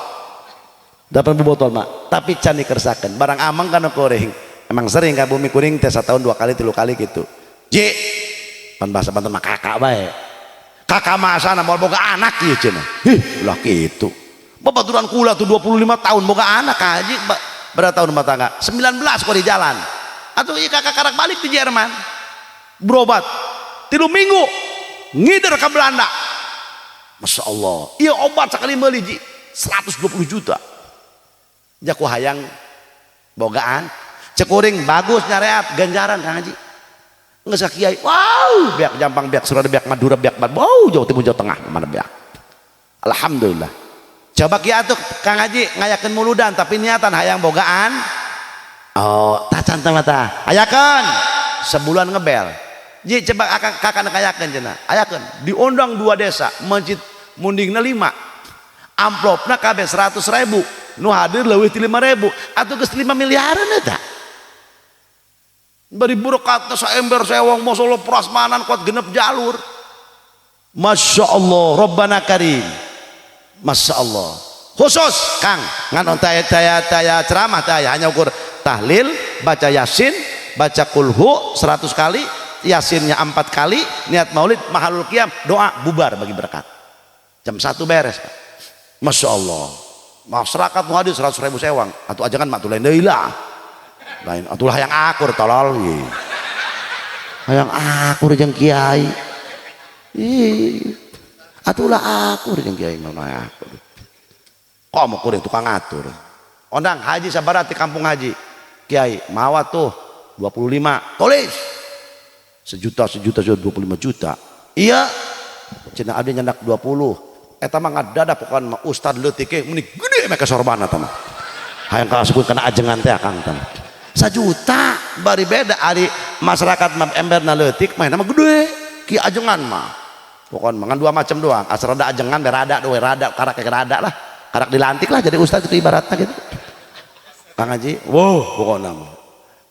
S1: 8.000 botol mah tapi can dikersakeun barang amang kana kuring emang sering ka bumi kuring teh setahun 2 kali 3 kali gitu ji pan bahasa Banten mah kakak bae kakak mah asana moal boga anak ieu cenah ulah kitu babaturan kula tuh 25 tahun boga anak haji berapa tahun rumah tangga 19 kok di jalan atau iya kakak karak balik di Jerman berobat 3 minggu ngider ke Belanda Masya Allah iya obat sekali beli ji 120 juta jaku hayang bogaan cekuring bagus nyareat ganjaran Kang Haji nggak usah kiai wow biak Jampang biak Surabaya biak Madura biak wow Jawa Timur Jawa Tengah mana biak alhamdulillah coba kiai tuh Kang Haji ngayakeun muludan tapi niatan hayang bogaan oh tacan mata ayakeun sebulan ngebel ji coba kakak ngayakeun cenah ayakeun diundang 2 desa masjid mundingna 5 amplopna kabeh 100.000 nu hadir leuwih ti 5.000 atuh geus 5 miliaran eta bari berkatna saember sewong mosolo prasmanan kuat genep jalur Masya Allah Rabbana Karim Masya Allah khusus Kang ngan taya ceramah taya hanya ukur tahlil baca yasin baca kulhu 100 kali yasinnya 4 kali niat maulid mahalul qiyam doa bubar bagi berkat jam 1 beres Pak Masya Allah masyarakat nu hadir 100.000 sewang atau ajangan mak tulain deui lah lain atulah yang akur tolol hayang akur jeung kiai atulah akur jeung kiai mah akur kok mau kuring tukang atur ondang haji sabaraha di kampung haji kiai mawa tuh 25 tulis sejuta 25 juta iya cenah abdi nyandak 20 eta mah ngadada pokokna mah ustad leutik ge meni gede make sorban eta mah hayang kasebut kana ajengan teh akang teh 1 juta bari beda ari masyarakat mah emberna leutik mah nama gede ki ajengan mah pokoknya mangan 2 macam doang asal rada ajengan berada doe rada karak kayak rada lah karak dilantik lah jadi ustaz itu ibaratnya gitu Kang Haji wow pokoknya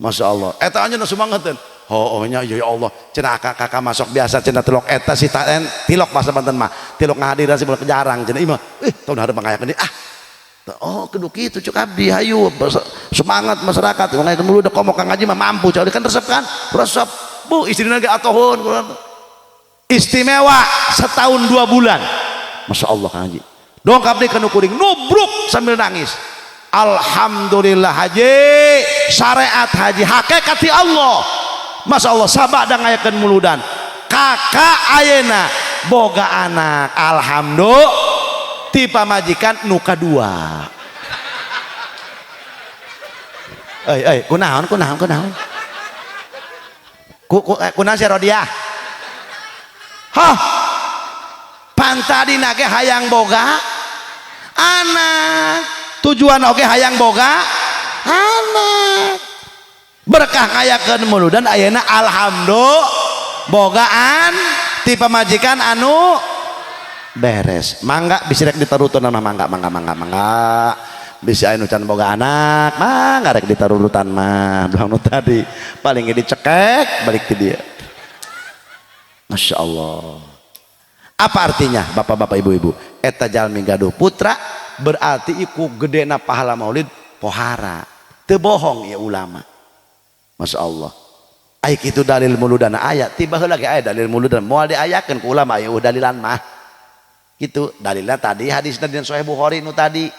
S1: Masya Allah eta anjeunna sumangeteun nya ya Allah cenah kakak masuk biasa cenah tilok eta si tilok bahasa Banten mah tilok ngahadiran si jarang cenah imah tahun hareup ngayakeun deui oh kudu kitu cuk abdi hayu semangat masyarakat ngayakeun mulu da komo Kang Haji mah mampu cari kan resep bu istrina ge atohun istimewa setahun 2 bulan Masya Allah Kang Haji dongkap deui kana kuring nubruk sambil nangis alhamdulillah haji syariat haji hakikati Allah Masya Allah sabak dan ngayakeun muludan kakak ayeuna boga anak alhamdulillah ti pamajikan nu kadua kunaon kunaon si Rodia hah pantadina ge hayang boga anak tujuan oge hayang boga anak berkah ngayakeun muludan ayeuna alhamdulillah bogaan ti pamajikan anu beres mangga bisa rek ditarutan mah mangga bisa anu can boga anak mangga rek ditarutan mah doang nu tadi paling dicekek balik ke dia Masya Allah apa artinya bapak-bapak ibu-ibu eta jalmi gaduh putra berarti iku gedena pahala maulid pohara teu bohong ya ulama Masya Allah aik itu dalil muludan ayat tiba heula ge aya dalil muludan moal diayakeun ku ulama aya dalilan mah gitu dalilnya tadi hadisna dina Sahih Bukhari nu tadi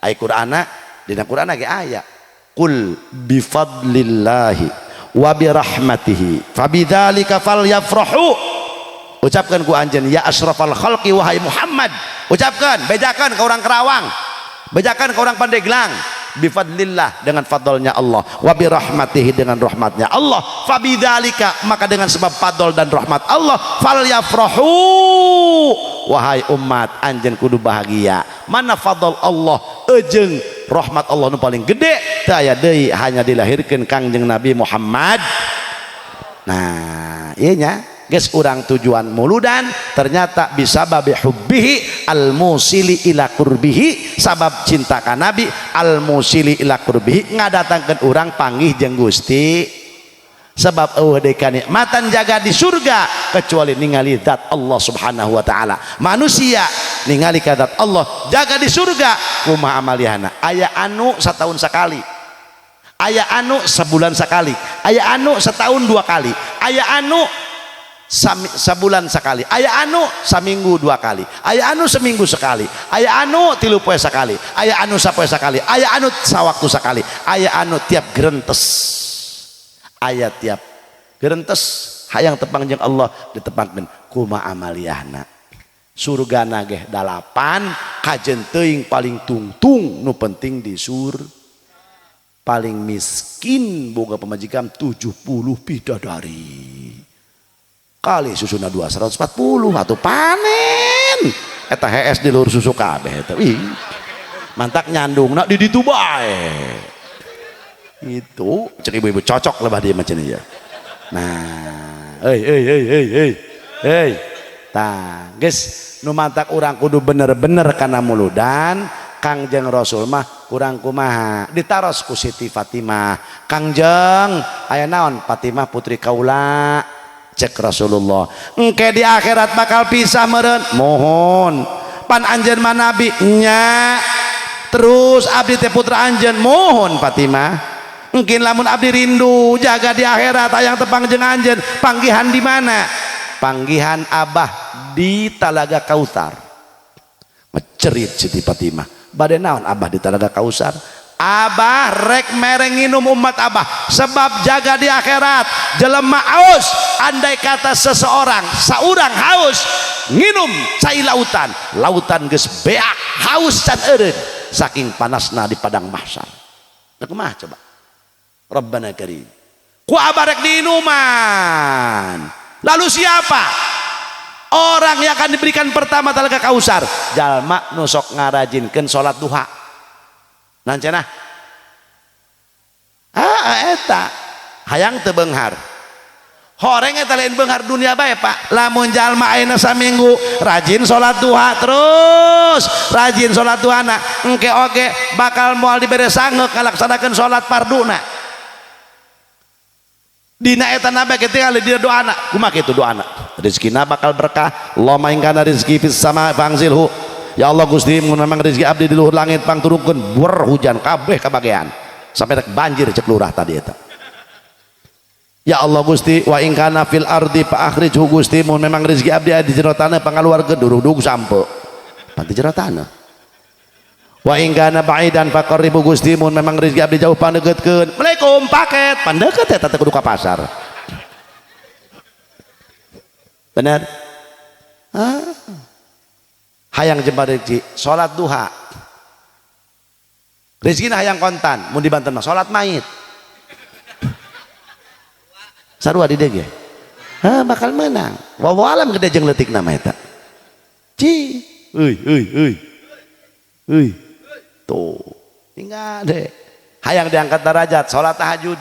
S1: aya Qur'ana dina Qur'ana ge aya qul bi fadlillahi wa bi rahmatihi fabidzalika falyafrahu ucapkan ku anjeun ya asyrafal khalqi wahai Muhammad ucapkan bejakan ke orang Kerawang bejakan ke orang Pandeglang bifadlillah dengan fadlnya Allah wa birahmatihi dengan rahmatnya Allah fabidzalika maka dengan sebab fadl dan rahmat Allah falyafrahu wahai umat anjeun kudu bahagia mana fadl Allah ejeng rahmat Allah nu paling gede teu aya deui hanya dilahirkeun Kangjeng Nabi Muhammad. Nah ieu nya geus urang tujuan muludan ternyata bisa babi hubbihi al musili ila qurbihi, sabab cinta ka Nabi al musili ila qurbihi ngadatangkeun urang panggih jeung Gusti, sebab eueuh deui kanikmatan jaga di surga kecuali ningali zat Allah Subhanahu wa taala. Manusia ningali ka zat Allah jaga di surga kumaha amalihana, aya anu satahun sakali, aya anu sebulan sekali, aya anu setahun dua kali, aya anu sebulan sekali, aya anu saminggu dua kali, aya anu seminggu sekali, aya anu 3 poe sekali, aya anu sapoe sekali, aya anu sawaktu sekali, aya anu tiap gerentes, aya tiap gerentes hayang tepang jeung Allah ditepangkeun kumaha amaliyahna. Surgana ge 8 kajen teuing paling tungtung nu penting di paling miskin boga pamajikan 70 bidadari kali susuna 240 atau panen eta HS di luhur susu kabeh eta mantak nyandungna di ditu bae itu cek ibu-ibu cocok lebah dia macam ini ya. Nah hei tah geus nu mantak urang kudu bener-bener kana muludan Kangjeng Rasul mah kurang kumaha ditaros ku Siti Fatimah. Kangjeng aya naon Fatimah putri kaula, cek Rasulullah engke di akhirat bakal pisah meureun, mohon pan anjeun mah nabi nya terus abdi teh putra anjeun, mohon Fatimah mungkin lamun abdi rindu jaga di akhirat hayang tepang jeung anjeun panggihan di mana? Panggihan Abah di Talaga Kautsar. Ngecerit Siti Fatimah bade naon Abah di Talaga Kautsar? Abah rek mereng nginum umat Abah sebab jaga di akhirat jelema haus, andai kata seseorang saurang haus nginum cai lautan geus beak haus can eureun saking panasna di padang mahsyar. Nah kumaha coba Rabbana Karim ku Abah rek diinuman, lalu siapa orang yang akan diberikan pertama Talaga Kautsar? Jalma nu sok ngarajinkeun salat duha. Nancana eta hayang teu beunghar horeng eta lain beunghar dunia bae Pak. Lamun jalma ayeuna saminggu rajin salat duha terus rajin salat duhana engke oge bakal moal dibere sangeuk ngalaksanakeun salat farduna dina eta nabe ketika dina doana kumaha kitu doana rezekina bakal berkah. Allahumma in kana rizqi fis sama fangzilhu, ya Allah Gusti mun memang rezeki abdi di luhur langit pang turunkeun hujan kabeh kabagean sampai rek banjir cek lurah tadi eta. Ya Allah Gusti wa in kana fil ardi fa akhrijhu Gusti mun memang rezeki abdi di jero tanah pangaluarkeun durudug sampe pan di jero tanah. Wa in kana ba'idan fa qarribu Gusti mun memang rezeki abdi jauh pandeukeutkeun Assalamualaikum paket pandeukeut eta teh kudu ka pasar. Bener? Hayang jembar rezeki salat duha rezekina hayang kontan mun dibanten mah salat maid sarua di dege bakal menang wallahu alam gede jeung leutik nama eta ci euy tuh tinggal deh hayang diangkat derajat salat tahajud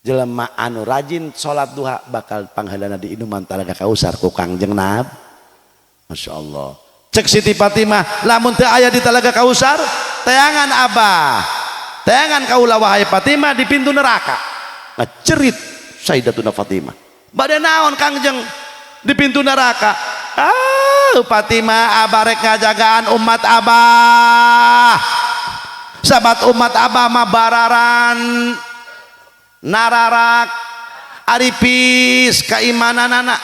S1: jelema anu rajin salat duha bakal pangheulana di inuman Talaga Kautsar ku Kangjeng Nabi. Masya Allah cek Siti Fatimah lamun teu aya di Talaga Kautsar tayangan Abah tayangan kaula wahai Fatimah di pintu neraka. Ngecerit Sayyidatuna Fatimah bade naon Kangjeng di pintu neraka? Fatimah Abah rek ngajagaan umat Abah sahabat umat Abah mah bararan nararak aripis keimananana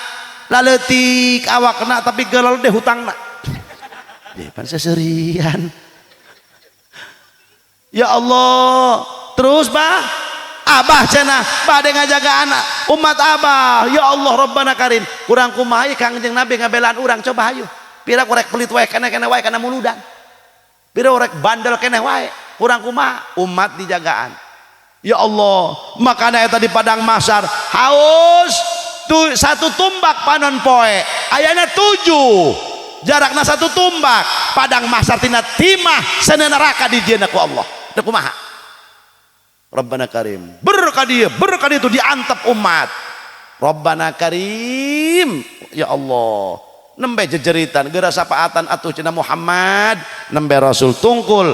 S1: laleutik awakna tapi geulal deh hutangna pan seserian. Ya Allah terus bah Abah cenah bade ngajaga anak umat Abah. Ya Allah Rabbana Karim kurang kumaha Kangjeng Nabi ngabelaan urang coba hayu pira korek pelit wae keneh wae kana muludan pira korek bandel keneh wae kurang kumaha umat dijagaan. Ya Allah makana eta di padang mahsyar haus tuh satu tumbak panon poe ayana 7 jarakna satu tumbak padang mahsyar tina timah sana neraka dijieuna ku Allah. Teu kumaha? Rabbana Karim. Berkah dia itu diantep umat. Rabbana Karim, ya Allah. Nembe jejeritan geura sapaatan atuh cenah Muhammad, nembe Rasul tungkul.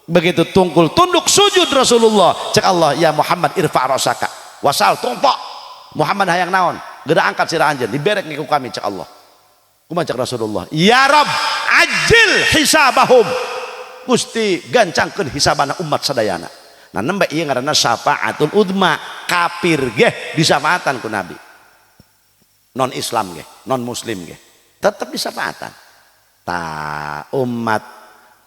S1: Begitu tungkul tunduk sujud Rasulullah. Cek Allah, ya Muhammad irfa' rasaka. Wasal tumpok. Muhammad hayang naon? Geura angkat sirah anjeun, diberek ku kami cek Allah. Kumaha cek Rasulullah? Ya Rabb, ajil hisabahum. Gusti gancangkeun hisabana umat sadayana. Nah nembe ieu ngaranna syafaatul udma, kafir ge disafaatan ku Nabi. Non Islam ge, non muslim ge, tetep disafaatan. Ta umat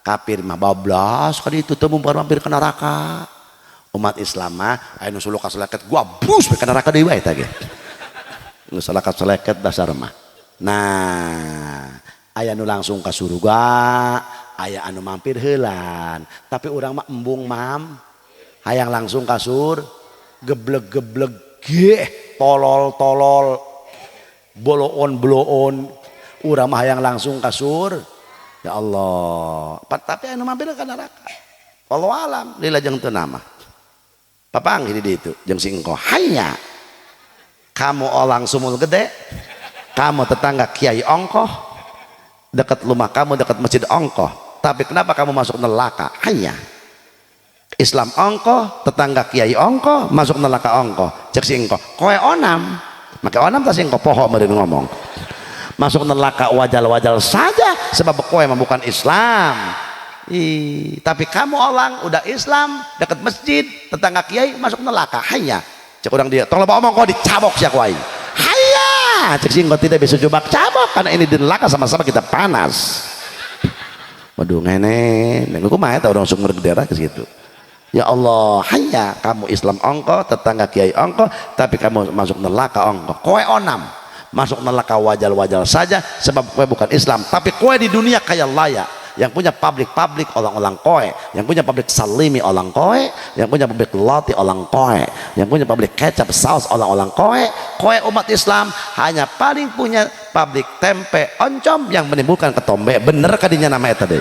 S1: kafir mah bablas ka ditu teu mampir ka neraka. Umat Islam mah aya nu suluka seleket gua bus ka neraka deui wae eta ge. Nu salakat-saleket dasar mah. Nah, aya nu langsung ka surga, aya anu mampir heulan. Tapi urang mah embung mam. Hayang langsung kasur, gebleg-gebleg ge, tolol-tolol, boloon-boloon, urang mah hayang langsung kasur. Ya Allah, tapi anu mampir ka neraka. Wallahu alam, lila jeung teu nama. Papanggih di ditu jeung si engko. Hanya kamu orang sumul gede, kamu tetangga kiai ongkoh, dekat rumah kamu dekat masjid ongkoh. Tapi kenapa kamu masuk neraka? Hanya Islam ongkoh, tetangga kiai ongkoh, masuk neraka ongkoh. Cek si engko, kowe onam, maka onam tas engko poho meureun ngomong. Masuk neraka wajal-wajal saja sebab kowe mah bukan Islam. Tapi kamu orang udah Islam, dekat masjid, tetangga kiai masuk neraka. Hanya cek orang dia, tong loba omong kok dicabok sia kuai. Haya, cek si engko tidak bisa jebak cabok karena ini di neraka sama-sama kita panas. Waduh ngene, nek kumaha eta urang sumur gedera ke situ. Ya Allah, hanya kamu Islam ongko, tetangga kiai ongko, tapi kamu masuk neraka ongko. Kowe onam, masuk neraka wajal-wajal saja sebab kowe bukan Islam. Tapi kowe di dunia kaya layak. Yang punya pabrik orang-orang kowe, yang punya pabrik salimi orang kowe, yang punya pabrik roti orang kowe, yang punya pabrik kecap saus orang-orang kowe. Kowe umat Islam hanya paling punya pabrik tempe oncom yang menimbulkan ketombe. Bener kadinya nama eta deui.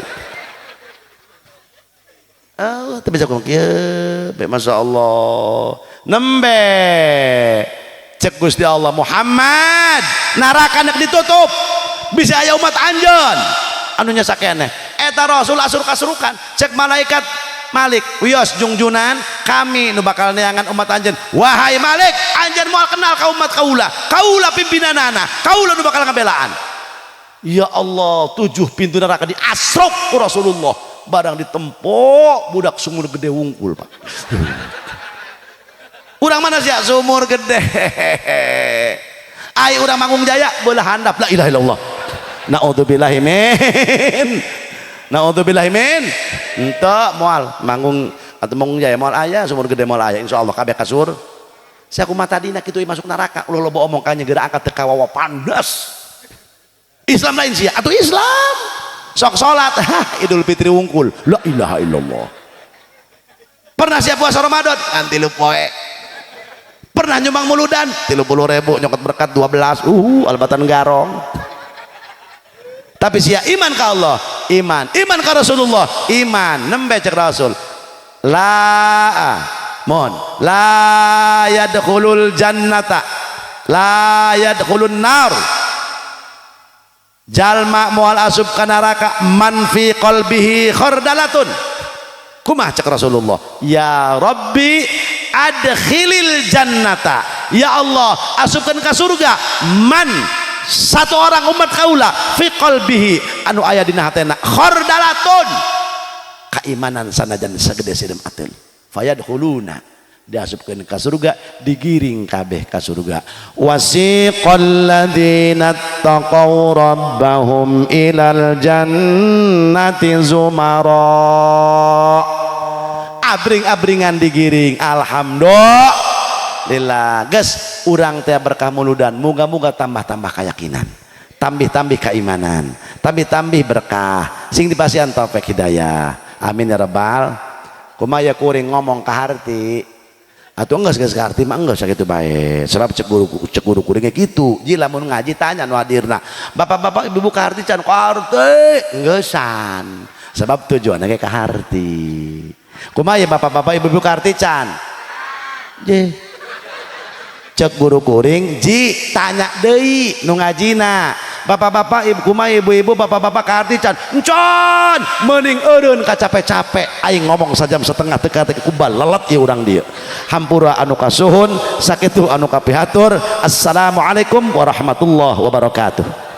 S1: Oh, tapi bisa kieu, masya Allah. Nembe cek Gusti Allah Muhammad, neraka nek ditutup, bisa aya umat anjeun anu nya sakeneh. Eta Rasul asur kasurukan, cek malaikat Malik, wios jungjunan kami nu bakal neangan umat anjeun. Wahai Malik, anjeun moal kenal ka umat kaula, kaula pimpinanana, kaula nu bakal ngabelaan. Ya Allah, 7 pintu neraka diasrok ku Rasulullah. Barang ditempok budak sumur gede wungkul Pak. Urang mana sih sumur gede? Ai urang Manggung Jaya belah handap la ilaha illallah. Naudzubillahi min. Naudzubillahi min. Henteu moal Manggung atau Manggung Jaya moal aya sumur gede moal aya insyaallah kabeh kasur. Sia kumaha tadina kitu masuk neraka ulah loba omong ka geura angkat teu kawawa pandas. Islam lain sia atuh Islam. Sok sholat, Idul Fitri wungkul, la ilaha illallah. Pernah siap puasa Ramadan, nanti lu poe. Pernah nyumbang muludan, 30.000 nyokot berkat 12, albatan garong. Tapi sia iman ke Allah, iman ke Rasulullah, iman nembe cek Rasul. La yadkhulul jannata, la yadkhulun nar. Jalma mual asub ka neraka man fi qalbihi khardalatun. Kumaha cek Rasulullah? Ya Rabbi adkhilil jannata. Ya Allah, asupkan ke surga man satu orang umat kaula fi qalbihi anu aya dina hatena khardalatun. Keimanan sanajan sagede sidem ateun. Fayadkhuluna diasupkeun ka surga, digiring kabeh ka surga. Wasiqal ladzina taqaw rabbahum ilal jannati zumara. Abring-abringan digiring. Alhamdulillah. Geus urang teh berkah muludan, muga-muga tambah-tambah keyakinan, tambih-tambih keimanan, tambih-tambih berkah, sing dipasihan taufik hidayah. Amin ya rabbal. Kumaya kuring ngomong ka harti atau enggak segala arti mah enggak usah gitu baik sebab cek guru kuringnya gitu ji lamun ngaji tanya nu hadirna bapak-bapak ibu-ibu kaharti can kaharti enggesan sebab tujuannya kayak kaharti kumaha ya bapak-bapak ibu-ibu kaharti can ji cek guru kuring ji tanya deui nu ngajina bapak-bapak ibu-ibu bapak-bapak kaharti can encon mending eureun ka capek-capek aing ngomong sajam setengah teka-teki kubal lelet ieu urang dieu hampura anu kasuhun sakitu anu kapihatur assalamualaikum warahmatullahi wabarakatuh.